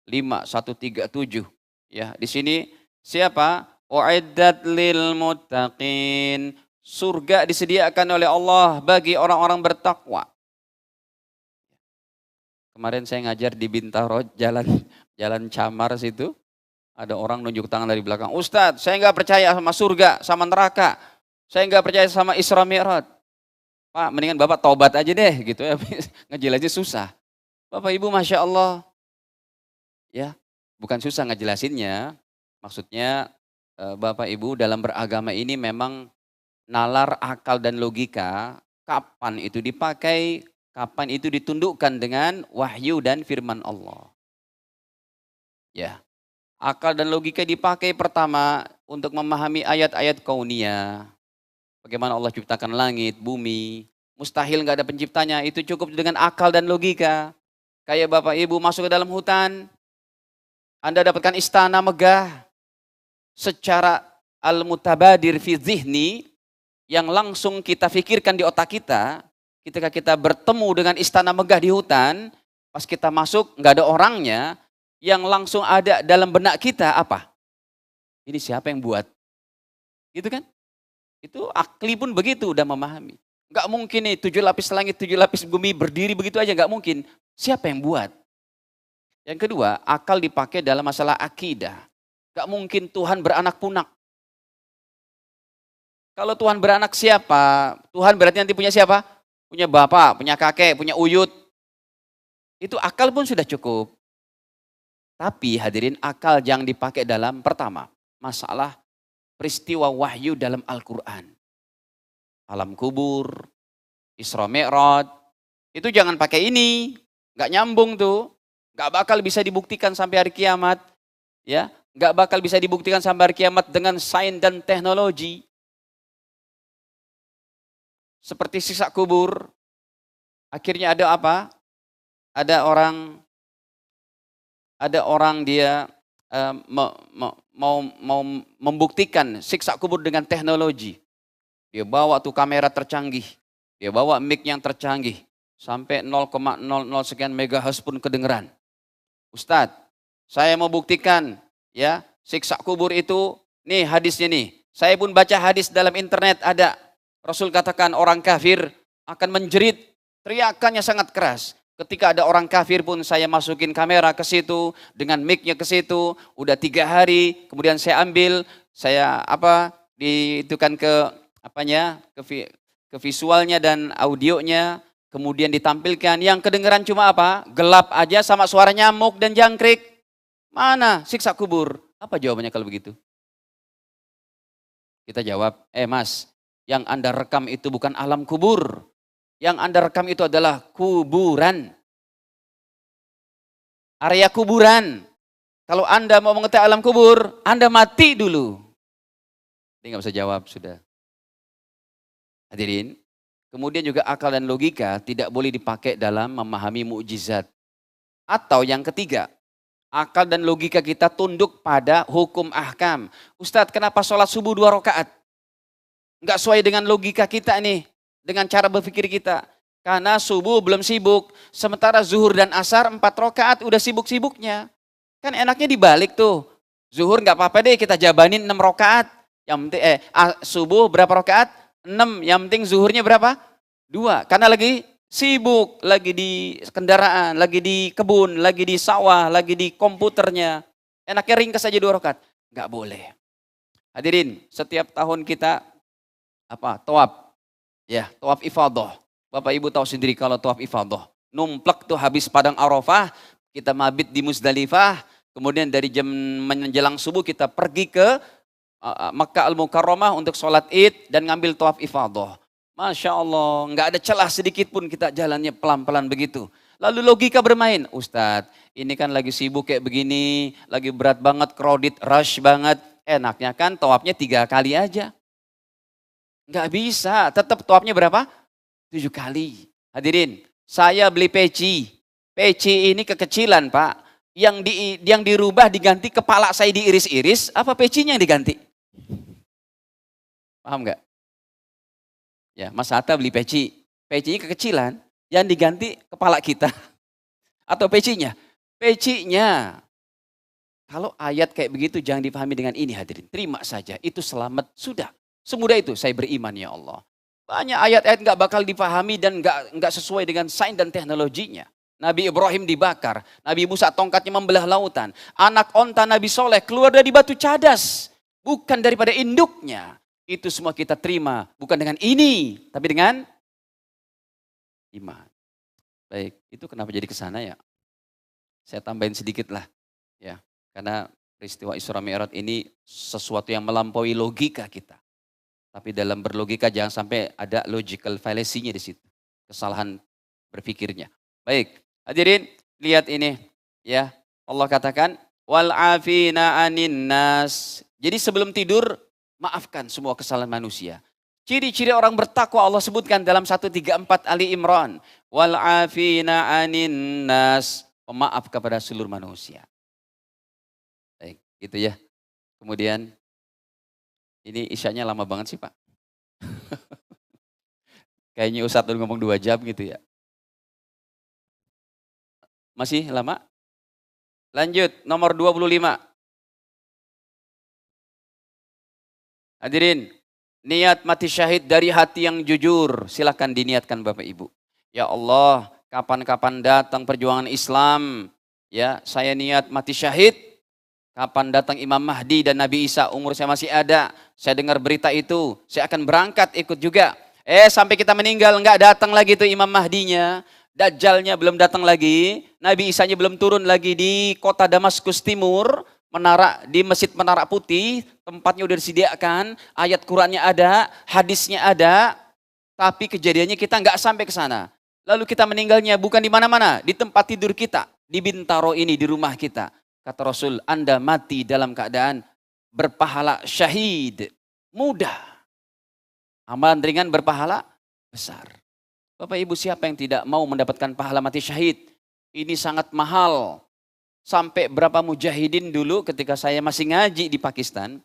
137. Ya, di sini siapa? Uiddat lil muttaqin. Surga disediakan oleh Allah bagi orang-orang bertakwa. Kemarin saya ngajar di Bintaro, jalan Camar situ. Ada orang nunjuk tangan dari belakang. Ustadz, saya nggak percaya sama surga, sama neraka. Saya nggak percaya sama Isra Mi'raj. Pak, mendingan Bapak taubat aja deh gitu ya. Ngejelasin susah. Bapak Ibu Masya Allah. Ya, bukan susah ngejelasinnya. Maksudnya Bapak Ibu dalam beragama ini memang nalar akal dan logika. Kapan itu dipakai, kapan itu ditundukkan dengan wahyu dan firman Allah. Ya, akal dan logika dipakai pertama untuk memahami ayat-ayat kauniyah. Bagaimana Allah ciptakan langit, bumi. Mustahil nggak ada penciptanya, itu cukup dengan akal dan logika. Kayak Bapak Ibu masuk ke dalam hutan, Anda dapatkan istana megah. Secara al-mutabadir fi dhihni, yang langsung kita pikirkan di otak kita, ketika kita bertemu dengan istana megah di hutan, pas kita masuk nggak ada orangnya, yang langsung ada dalam benak kita apa? Ini siapa yang buat? Gitu kan? Itu akli pun begitu udah memahami. Nggak mungkin nih 7 lapis langit, 7 lapis bumi berdiri begitu aja, nggak mungkin. Siapa yang buat? Yang kedua, akal dipakai dalam masalah akidah. Gak mungkin Tuhan beranak punak. Kalau Tuhan beranak siapa? Tuhan berarti nanti punya siapa? Punya bapak, punya kakek, punya uyut. Itu akal pun sudah cukup. Tapi hadirin, akal jangan dipakai dalam pertama, masalah peristiwa wahyu dalam Al-Quran. Alam kubur, Isra Mi'raj, itu jangan pakai ini. Nggak nyambung tuh. Nggak bakal bisa dibuktikan sampai hari kiamat. Ya, nggak bakal bisa dibuktikan sampai hari kiamat dengan sains dan teknologi. Seperti siksa kubur. Akhirnya ada apa? Ada orang dia mau membuktikan siksa kubur dengan teknologi. Dia bawa tuh kamera tercanggih. Dia bawa mic yang tercanggih. Sampai 0,00 sekian megahertz pun kedengeran. Ustadz, saya mau buktikan ya siksa kubur itu, nih hadisnya nih. Saya pun baca hadis dalam internet ada. Rasul katakan orang kafir akan menjerit, teriakannya sangat keras. Ketika ada orang kafir pun saya masukin kamera ke situ, dengan mic-nya ke situ, udah 3 hari, kemudian saya ambil, saya diitukan ke visualnya dan audionya, kemudian ditampilkan, yang kedengeran cuma apa? Gelap aja sama suara nyamuk dan jangkrik. Mana siksa kubur? Apa jawabannya kalau begitu? Kita jawab, Mas, yang Anda rekam itu bukan alam kubur. Yang Anda rekam itu adalah kuburan. Area kuburan. Kalau Anda mau mengetahui alam kubur, Anda mati dulu. Dia nggak bisa jawab, sudah. Hadirin, kemudian juga akal dan logika tidak boleh dipakai dalam memahami mukjizat. Atau yang ketiga, akal dan logika kita tunduk pada hukum ahkam. Ustadz, kenapa sholat subuh 2 rakaat? Nggak sesuai dengan logika kita nih. Dengan cara berpikir kita. Karena subuh belum sibuk. Sementara zuhur dan asar 4 rakaat udah sibuk-sibuknya. Kan enaknya dibalik tuh. Zuhur nggak apa-apa deh kita jabanin 6 rakaat. Yang penting subuh berapa rakaat? 6. Yang penting zuhurnya berapa? 2. Karena lagi sibuk. Lagi di kendaraan. Lagi di kebun. Lagi di sawah. Lagi di komputernya. Enaknya ringkas aja 2 rakaat. Nggak boleh. Hadirin, setiap tahun kita tawaf. Ya, tawaf ifadah. Bapak Ibu tahu sendiri kalau tawaf ifadah. Numplek tuh habis padang Arafah, kita mabit di Muzdalifah, kemudian dari jam menjelang subuh kita pergi ke Makkah Al-Mukarramah untuk sholat Id dan ngambil tawaf ifadah. Masya Allah, nggak ada celah sedikit pun kita jalannya pelan-pelan begitu. Lalu logika bermain, Ustadz, ini kan lagi sibuk kayak begini, lagi berat banget, crowded, rush banget. Enaknya kan tawafnya 3 kali aja. Nggak bisa, tetap tawafnya berapa? 7 kali. Hadirin, saya beli peci. Peci ini kekecilan Pak. Yang dirubah diganti kepala saya diiris-iris, apa pecinya yang diganti? Paham nggak? Ya, Mas Hatta beli peci. Pecinya kekecilan, yang diganti kepala kita. Atau pecinya? Pecinya. Kalau ayat kayak begitu jangan dipahami dengan ini hadirin. Terima saja, itu selamat, sudah. Semudah itu saya beriman ya Allah. Banyak ayat-ayat nggak bakal dipahami dan nggak sesuai dengan sains dan teknologinya. Nabi Ibrahim dibakar, Nabi Musa tongkatnya membelah lautan. Anak onta Nabi Soleh keluar dari batu cadas, bukan daripada induknya. Itu semua kita terima, bukan dengan ini, tapi dengan iman. Baik, itu kenapa jadi ke sana ya? Saya tambahin sedikit lah, ya, karena peristiwa Isra Mi'raj ini sesuatu yang melampaui logika kita. Tapi dalam berlogika jangan sampai ada logical fallacy-nya di situ. Kesalahan berpikirnya. Baik, hadirin lihat ini ya. Allah katakan wal afina anin nas. Jadi sebelum tidur maafkan semua kesalahan manusia. Ciri-ciri orang bertakwa Allah sebutkan dalam 134 Ali Imran. Wal afina anin nas. Pemaaf kepada seluruh manusia. Baik, gitu ya. Kemudian ini isyanya lama banget sih Pak. Kayaknya Ustadz udah ngomong 2 jam gitu ya. Masih lama? Lanjut, nomor 25. Hadirin, niat mati syahid dari hati yang jujur. Silakan diniatkan Bapak Ibu. Ya Allah, kapan-kapan datang perjuangan Islam. Ya, saya niat mati syahid. Kapan datang Imam Mahdi dan Nabi Isa, umur saya masih ada. Saya dengar berita itu, saya akan berangkat ikut juga. Sampai kita meninggal, nggak datang lagi tuh Imam Mahdinya. Dajjalnya belum datang lagi. Nabi Isanya belum turun lagi di kota Damaskus Timur. Di Masjid Menara Putih. Tempatnya udah disediakan. Ayat Qurannya ada, hadisnya ada. Tapi kejadiannya kita nggak sampai ke sana. Lalu kita meninggalnya bukan di mana-mana. Di tempat tidur kita. Di Bintaro ini, di rumah kita. Kata Rasul, Anda mati dalam keadaan berpahala syahid. Mudah. Amalan ringan berpahala besar. Bapak Ibu, siapa yang tidak mau mendapatkan pahala mati syahid? Ini sangat mahal. Sampai berapa mujahidin dulu ketika saya masih ngaji di Pakistan.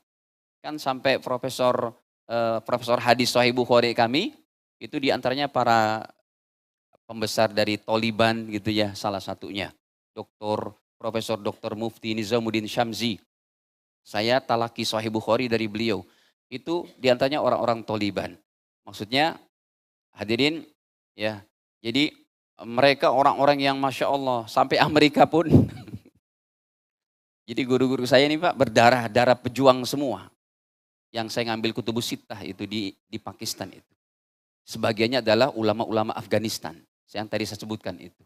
Kan sampai profesor hadis Sahih Bukhari kami. Itu diantaranya para pembesar dari Taliban gitu ya, salah satunya. Profesor Dr. Mufti Nizamuddin Syamzi. Saya talaki Sahih Bukhari dari beliau. Itu diantaranya orang-orang Taliban. Maksudnya hadirin ya. Jadi mereka orang-orang yang Masya Allah sampai Amerika pun. Jadi guru-guru saya ini Pak berdarah-darah pejuang semua. Yang saya ngambil kutubus sittah itu di Pakistan itu. Sebagiannya adalah ulama-ulama Afghanistan. Yang tadi saya sebutkan itu.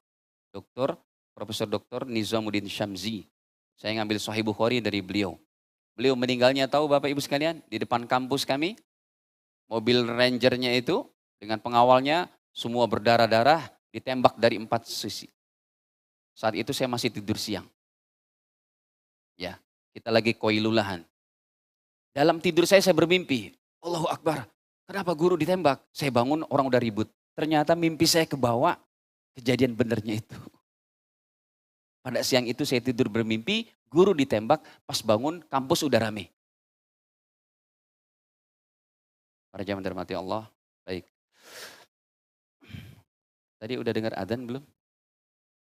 Profesor Dr. Nizamuddin Syamzi. Saya ngambil Sahih Bukhari dari beliau. Beliau meninggalnya tahu Bapak Ibu sekalian, di depan kampus kami, mobil rangernya itu dengan pengawalnya semua berdarah-darah, ditembak dari 4 sisi. Saat itu saya masih tidur siang. Ya, kita lagi koilulahan. Dalam tidur saya bermimpi, Allahu Akbar, kenapa guru ditembak? Saya bangun, orang udah ribut. Ternyata mimpi saya kebawa kejadian benernya itu. Pada siang itu saya tidur bermimpi, guru ditembak, pas bangun kampus udah rame. Para jamaah dirahmati Allah, baik. Tadi udah dengar adzan belum?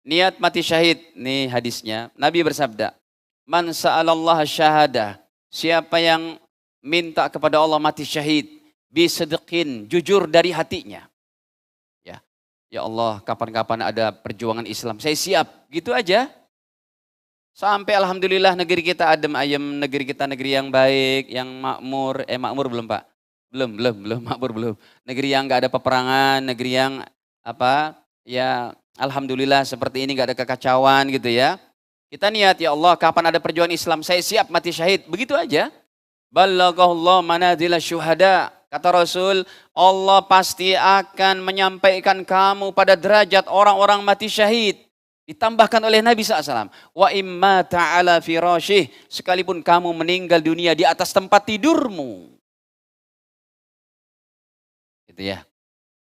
Niat mati syahid, nih hadisnya. Nabi bersabda, Man sa'alallaha syahadah, siapa yang minta kepada Allah mati syahid, bisedqin, jujur dari hatinya. Ya Allah, kapan-kapan ada perjuangan Islam, saya siap. Gitu aja. Sampai alhamdulillah negeri kita adem ayem, negeri kita negeri yang baik, yang makmur. Makmur belum Pak? Belum, makmur belum. Negeri yang gak ada peperangan, negeri yang ya alhamdulillah seperti ini gak ada kekacauan gitu ya. Kita niat, ya Allah kapan ada perjuangan Islam, saya siap mati syahid. Begitu aja. Ballaghahullah manazila syuhada. Kata Rasul, Allah pasti akan menyampaikan kamu pada derajat orang-orang mati syahid. Ditambahkan oleh Nabi SAW. Wa imma ta'ala firasyih. Sekalipun kamu meninggal dunia di atas tempat tidurmu. Gitu ya.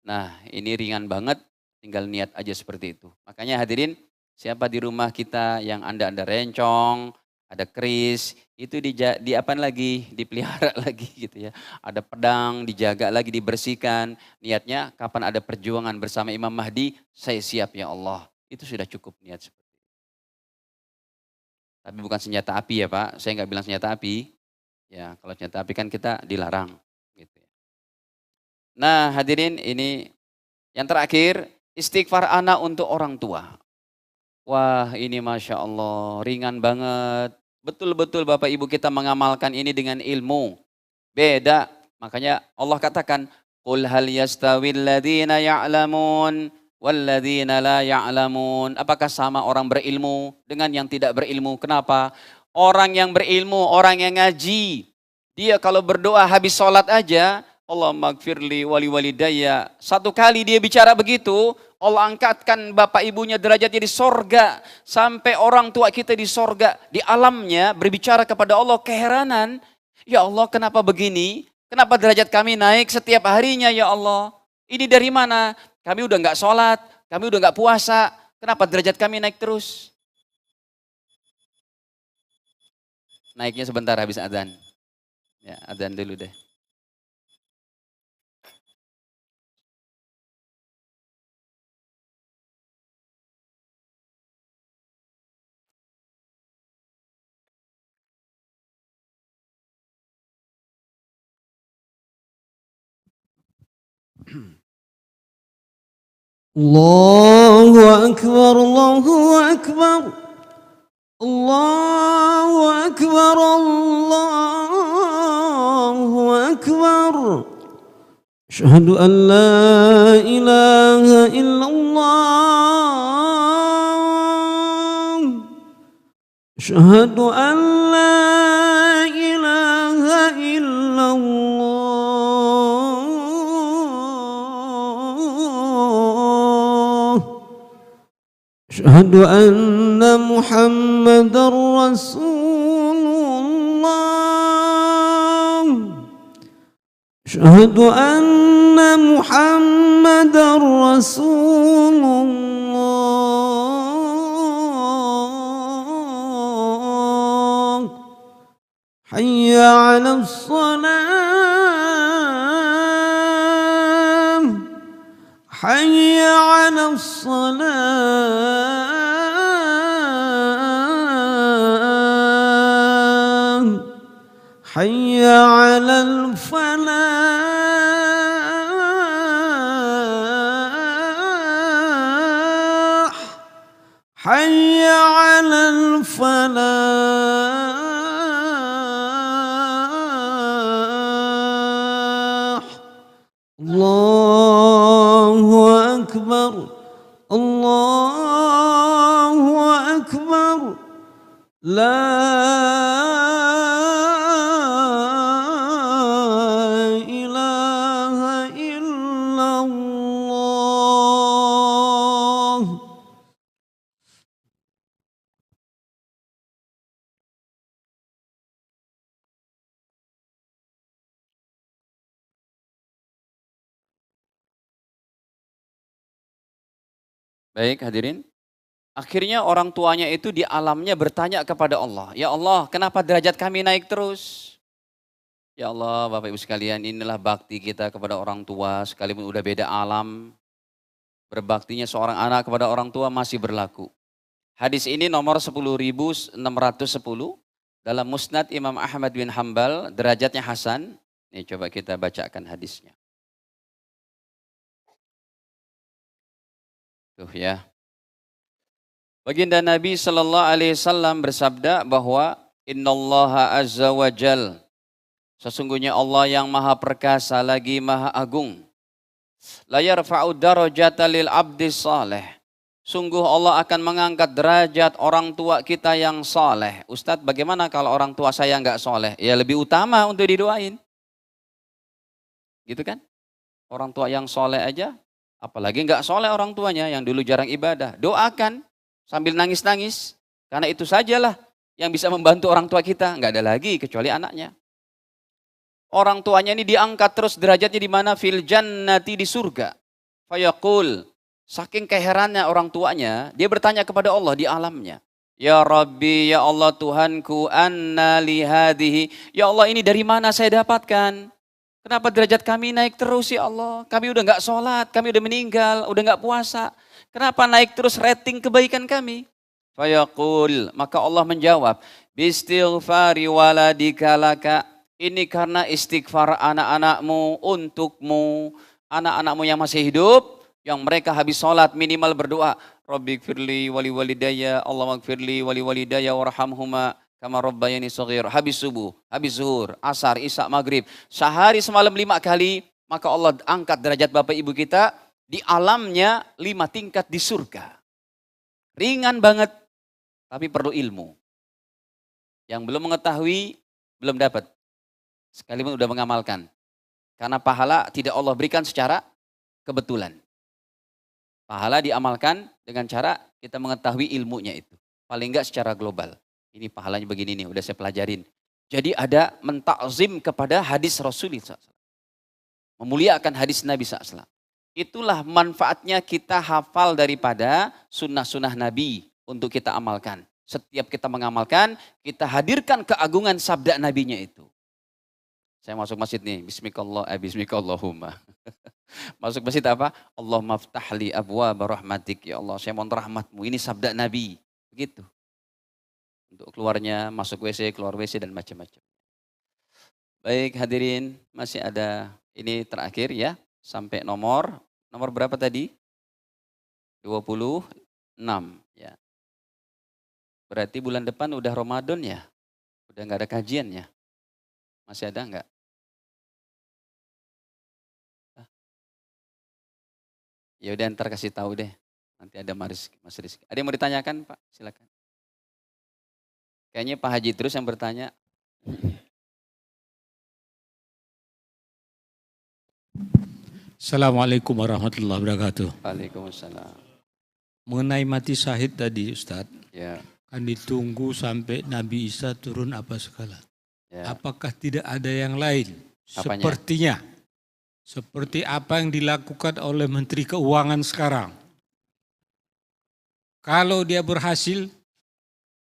Nah ini ringan banget. Tinggal niat aja seperti itu. Makanya hadirin, siapa di rumah kita yang ada rencong, ada keris, itu dipelihara lagi gitu ya. Ada pedang, dijaga lagi, dibersihkan. Niatnya kapan ada perjuangan bersama Imam Mahdi, saya siap ya Allah. Itu sudah cukup niat seperti itu. Tapi bukan senjata api ya Pak, saya nggak bilang senjata api. Ya kalau senjata api kan kita dilarang. Gitu ya. Nah hadirin, ini yang terakhir, istighfar anak untuk orang tua. Wah ini Masya Allah ringan banget. Betul-betul Bapak Ibu kita mengamalkan ini dengan ilmu. Beda. Makanya Allah katakan, Qul hal yastawil ladhina ya'lamun wal ladhina la ya'lamun. Apakah sama orang berilmu dengan yang tidak berilmu? Kenapa? Orang yang berilmu, orang yang ngaji. Dia kalau berdoa habis sholat aja, Allah magfirli wali walidayya. Satu kali dia bicara begitu, Allah angkatkan bapak ibunya derajatnya di sorga. Sampai orang tua kita di sorga, di alamnya berbicara kepada Allah keheranan. Ya Allah kenapa begini? Kenapa derajat kami naik setiap harinya ya Allah? Ini dari mana? Kami udah gak sholat, kami udah gak puasa. Kenapa derajat kami naik terus? Naiknya sebentar habis adzan. Ya adzan dulu deh. الله أكبر الله أكبر Allahu Akbar, Allahu Akbar. Asyhadu an la ilaha illallah. Asyhadu an la ilaha illallah. Asyhadu anna Muhammadar Rasulullah. Asyhadu anna Muhammadar Rasulullah. Hayya 'alas salam. Hayya 'alas salam. Hayya 'alal falah. Hayya 'alal falah. Allahu Akbar, Allahu Akbar. La ilaha illallah. Baik hadirin. Akhirnya orang tuanya itu di alamnya bertanya kepada Allah. Ya Allah, kenapa derajat kami naik terus? Ya Allah, Bapak Ibu sekalian, inilah bakti kita kepada orang tua. Sekalipun udah beda alam, berbaktinya seorang anak kepada orang tua masih berlaku. Hadis ini nomor 10.610 dalam Musnad Imam Ahmad bin Hambal, derajatnya Hasan. Nih coba kita bacakan hadisnya. Tuh ya. Baginda Nabi Sallallahu Alaihi Wasallam bersabda bahwa Innallaha Azza wa Jal, sesungguhnya Allah yang maha perkasa lagi maha agung, la yarfa'u darajata lil abdi saleh. Sungguh Allah akan mengangkat derajat orang tua kita yang saleh. Ustadz, bagaimana kalau orang tua saya nggak saleh? Ya lebih utama untuk didoain. Gitu kan? Orang tua yang saleh aja, apalagi nggak saleh orang tuanya yang dulu jarang ibadah. Doakan sambil nangis-nangis, karena itu sajalah yang bisa membantu orang tua kita, nggak ada lagi kecuali anaknya. Orang tuanya ini diangkat terus derajatnya di mana? Fil jannati, di surga. Fayaqul, saking keherannya orang tuanya, dia bertanya kepada Allah di alamnya. Ya Rabbi, ya Allah Tuhanku, anna li hadhihi. Ya Allah, ini dari mana saya dapatkan? Kenapa derajat kami naik terus ya Allah? Kami udah nggak sholat, kami udah meninggal, udah nggak puasa. Kenapa naik terus rating kebaikan kami? Fayaqul, maka Allah menjawab, bistighfari waladika laka. Ini karena istighfar anak-anakmu untukmu. Anak-anakmu yang masih hidup, yang mereka habis sholat minimal berdoa. Rabbi gfirli wali walidayya, Allah magfirli wali walidayya warhamhuma kama rabbayani shaghir. Habis subuh, habis zuhur, asar, isya, maghrib. Sehari semalam 5 kali, maka Allah angkat derajat Bapak Ibu kita di alamnya 5 tingkat di surga. Ringan banget, tapi perlu ilmu. Yang belum mengetahui, belum dapat. Sekalipun udah mengamalkan. Karena pahala tidak Allah berikan secara kebetulan. Pahala diamalkan dengan cara kita mengetahui ilmunya itu. Paling enggak secara global. Ini pahalanya begini nih, udah saya pelajarin. Jadi ada mentakzim kepada hadis Rasulullah SAW. Memuliakan hadis Nabi SAW. Itulah manfaatnya kita hafal daripada sunnah-sunnah Nabi untuk kita amalkan. Setiap kita mengamalkan, kita hadirkan keagungan sabda Nabinya itu. Saya masuk masjid nih, bismikallahumma. Masuk masjid apa? Allahumma ftahli abwaaba rahmatik. Ya Allah, saya mohon rahmatmu. Ini sabda Nabi. Begitu. Untuk keluarnya, masuk WC, keluar WC, dan macam-macam. Baik hadirin, masih ada ini terakhir ya. Sampai nomor berapa tadi? 26 ya. Berarti bulan depan udah Ramadan ya? Udah nggak ada kajian ya? Masih ada nggak? Ya udah ntar kasih tahu deh. Nanti ada Mas Rizky. Ada yang mau ditanyakan Pak? Silakan. Kayaknya Pak Haji terus yang bertanya. Assalamualaikum warahmatullahi wabarakatuh. Waalaikumsalam. Mengenai mati syahid tadi Ustadz, Ya, kan ditunggu sampai Nabi Isa turun apa segala. ya. Apakah tidak ada yang lain? Apanya? Sepertinya, seperti apa yang dilakukan oleh Menteri Keuangan sekarang. Kalau dia berhasil,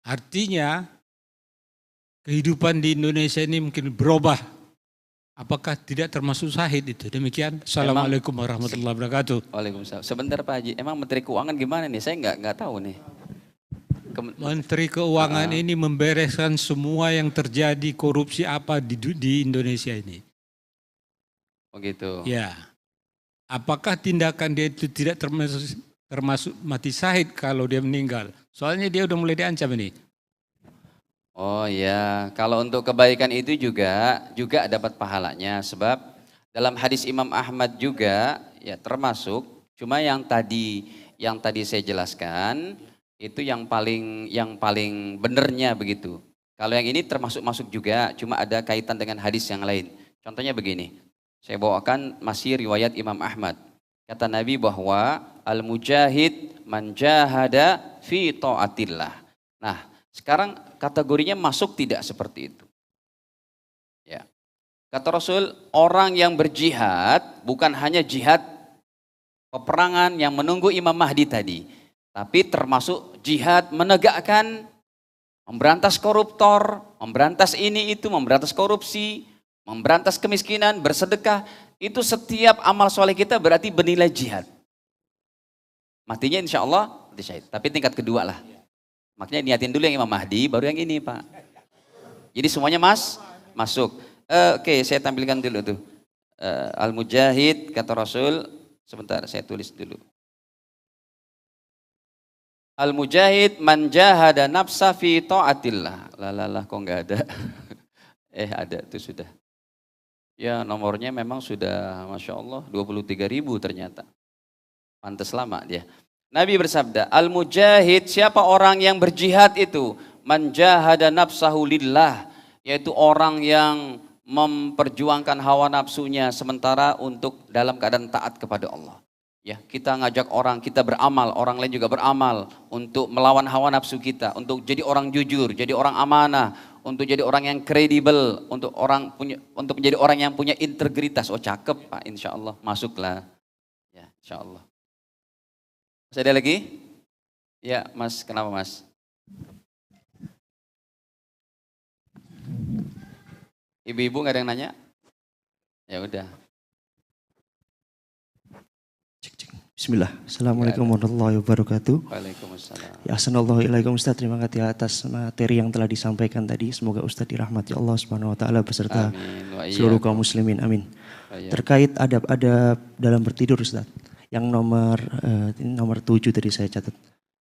artinya kehidupan di Indonesia ini mungkin berubah. Apakah tidak termasuk syahid itu? Demikian. Assalamualaikum warahmatullahi wabarakatuh. Waalaikumsalam. Sebentar Pak Haji, emang Menteri Keuangan gimana nih? Saya nggak tahu nih. Menteri Keuangan ini membereskan semua yang terjadi korupsi apa di Indonesia ini. Oh gitu. Ya. Apakah tindakan dia itu tidak termasuk mati syahid kalau dia meninggal? Soalnya dia udah mulai diancam ini. Oh ya, kalau untuk kebaikan itu juga dapat pahalanya, sebab dalam hadis Imam Ahmad juga ya termasuk, cuma yang tadi saya jelaskan itu yang paling benernya begitu. Kalau yang ini termasuk masuk juga, cuma ada kaitan dengan hadis yang lain. Contohnya begini, saya bawakan masih riwayat Imam Ahmad. Kata Nabi bahwa al-mujahid man jahada fi ta'atillah. Nah, sekarang kategorinya masuk tidak seperti itu. Ya. Kata Rasul, orang yang berjihad bukan hanya jihad peperangan yang menunggu Imam Mahdi tadi, tapi termasuk jihad menegakkan, memberantas koruptor, memberantas ini itu, memberantas korupsi, memberantas kemiskinan, bersedekah. Itu setiap amal soleh kita berarti bernilai jihad. Matinya insya Allah mati syahid. Tapi tingkat kedua lah. Makanya niatin dulu yang Imam Mahdi, baru yang ini Pak. Jadi semuanya masuk. Oke, saya tampilkan dulu tuh. Al-Mujahid, kata Rasul. Sebentar, saya tulis dulu. Al-Mujahid man jahada nafsa fi ta'atillah. Lalalah kok enggak ada. Ada tuh sudah. Ya nomornya memang sudah Masya Allah 23.000 ternyata. Pantes lama dia. Nabi bersabda, al-mujahid, siapa orang yang berjihad itu? Man jahada nafsahu lillah, yaitu orang yang memperjuangkan hawa nafsunya sementara untuk dalam keadaan taat kepada Allah. Ya, kita ngajak orang, kita beramal, orang lain juga beramal untuk melawan hawa nafsu kita, untuk jadi orang jujur, jadi orang amanah, untuk jadi orang yang kredibel, untuk menjadi orang yang punya integritas. Oh cakep Pak, insya Allah masuklah. Ya, insya Allah. Masih ada lagi? Ya Mas, kenapa Mas? Ibu-ibu nggak ada yang nanya? Ya udah. Bismillah. Assalamualaikum warahmatullahi wabarakatuh. Waalaikumsalam. Ya assalamualaikum warahmatullahi Ustaz. Terima kasih atas materi yang telah disampaikan tadi. Semoga Ustaz dirahmati Allah Subhanahu wa taala beserta seluruh kaum muslimin. Amin. Terkait adab-adab dalam bertidur Ustaz. Yang nomor 7 tadi saya catat.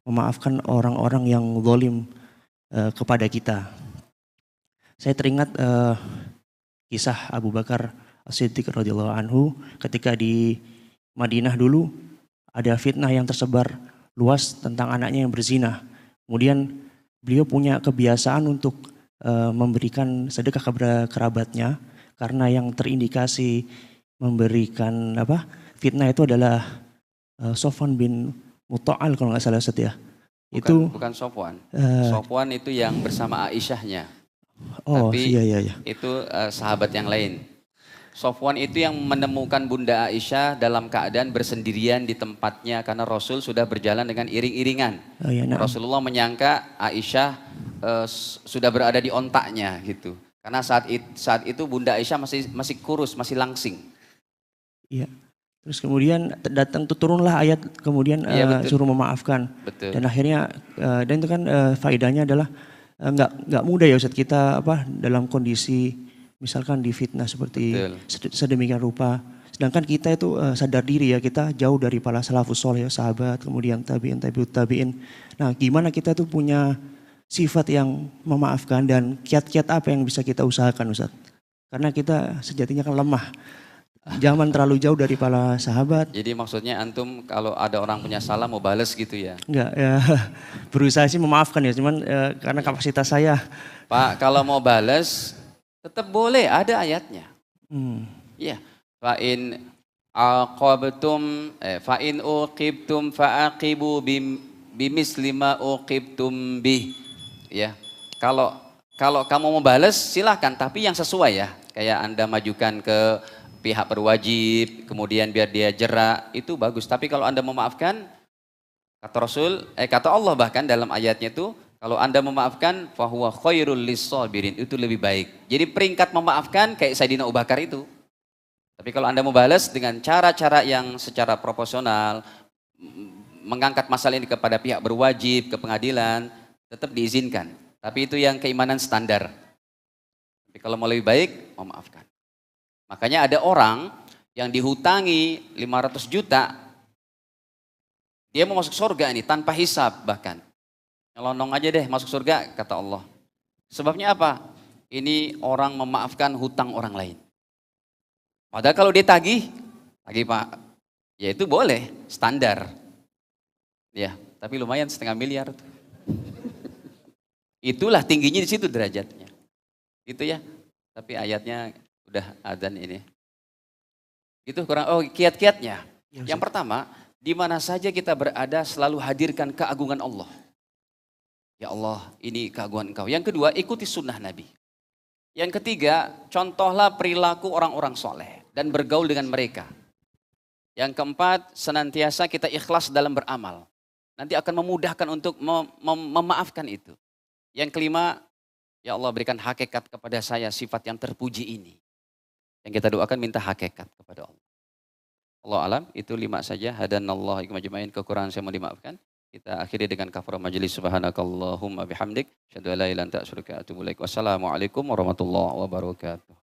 Memaafkan orang-orang yang zalim kepada kita. Saya teringat kisah Abu Bakar As-Siddiq radhiyallahu anhu ketika di Madinah dulu ada fitnah yang tersebar luas tentang anaknya yang berzina. Kemudian beliau punya kebiasaan untuk memberikan sedekah kepada kerabatnya karena yang terindikasi memberikan fitnah itu adalah Sofwan bin Mutta'al kalau nggak salah Ustaz ya. Bukan Sofwan. Sofwan itu yang bersama Aisyahnya. Oh tapi iya. Itu sahabat yang lain. Sofwan itu yang menemukan Bunda Aisyah dalam keadaan bersendirian di tempatnya karena Rasul sudah berjalan dengan iring-iringan. Oh, iya, nah. Rasulullah menyangka Aisyah sudah berada di ontaknya gitu. Karena saat itu Bunda Aisyah masih kurus, masih langsing. Iya. Terus kemudian turunlah ayat kemudian suruh memaafkan. Betul. Dan akhirnya dan itu kan faedahnya adalah nggak mudah ya Ustaz kita dalam kondisi misalkan difitnah seperti sedemikian rupa. Sedangkan kita itu sadar diri ya, kita jauh dari para salafus soleh, sahabat, kemudian tabi'in. Nah gimana kita tuh punya sifat yang memaafkan dan kiat-kiat apa yang bisa kita usahakan Ustaz? Karena kita sejatinya kan lemah. Jangan terlalu jauh dari para sahabat. Jadi maksudnya antum kalau ada orang punya salah mau bales gitu ya? Enggak, ya berusaha sih memaafkan ya, cuman karena kapasitas saya. Pak, kalau mau bales tetap boleh, ada ayatnya. Iya. Fa'in aqabtum fa'in uqibtum fa'aqibu bimisli ma uqibtum bih. Ya. Kalau kamu mau bales silahkan, tapi yang sesuai ya. Kayak Anda majukan ke pihak berwajib, kemudian biar dia jerak, itu bagus. Tapi kalau Anda memaafkan, kata Allah bahkan dalam ayatnya itu, kalau Anda memaafkan, fahuwa khairul lissabirin, itu lebih baik. Jadi peringkat memaafkan kayak Sayyidina Abu Bakar itu. Tapi kalau Anda mau balas dengan cara-cara yang secara proporsional, mengangkat masalah ini kepada pihak berwajib, ke pengadilan, tetap diizinkan. Tapi itu yang keimanan standar. Tapi kalau mau lebih baik, memaafkan. Makanya ada orang yang dihutangi 500 juta, dia mau masuk surga ini tanpa hisab bahkan. Nyelonong aja deh masuk surga, kata Allah. Sebabnya apa? Ini orang memaafkan hutang orang lain. Padahal kalau dia tagih Pak, ya itu boleh, standar. Ya, tapi lumayan 0,5 miliar. Itulah tingginya di situ derajatnya. Itu ya, tapi ayatnya udah adzan ini. Itu kurang, kiat-kiatnya. Yang pertama, di mana saja kita berada selalu hadirkan keagungan Allah. Ya Allah, ini keagungan Engkau. Yang kedua, ikuti sunnah Nabi. Yang ketiga, contohlah perilaku orang-orang soleh dan bergaul dengan mereka. Yang keempat, senantiasa kita ikhlas dalam beramal. Nanti akan memudahkan untuk memaafkan itu. Yang kelima, ya Allah berikan hakikat kepada saya sifat yang terpuji ini. Yang kita doakan minta hakikat kepada Allah. Allah alam, itu 5 saja. Hadanallahu ikum ajmain, kekurangan saya mau dimaafkan. Kita akhiri dengan kafarah majelis. Subhanakallahumma bihamdik. Asyhadu an la ilaha illa anta astaghfiruka wa atubu ilaik. Wassalamualaikum warahmatullahi wabarakatuh.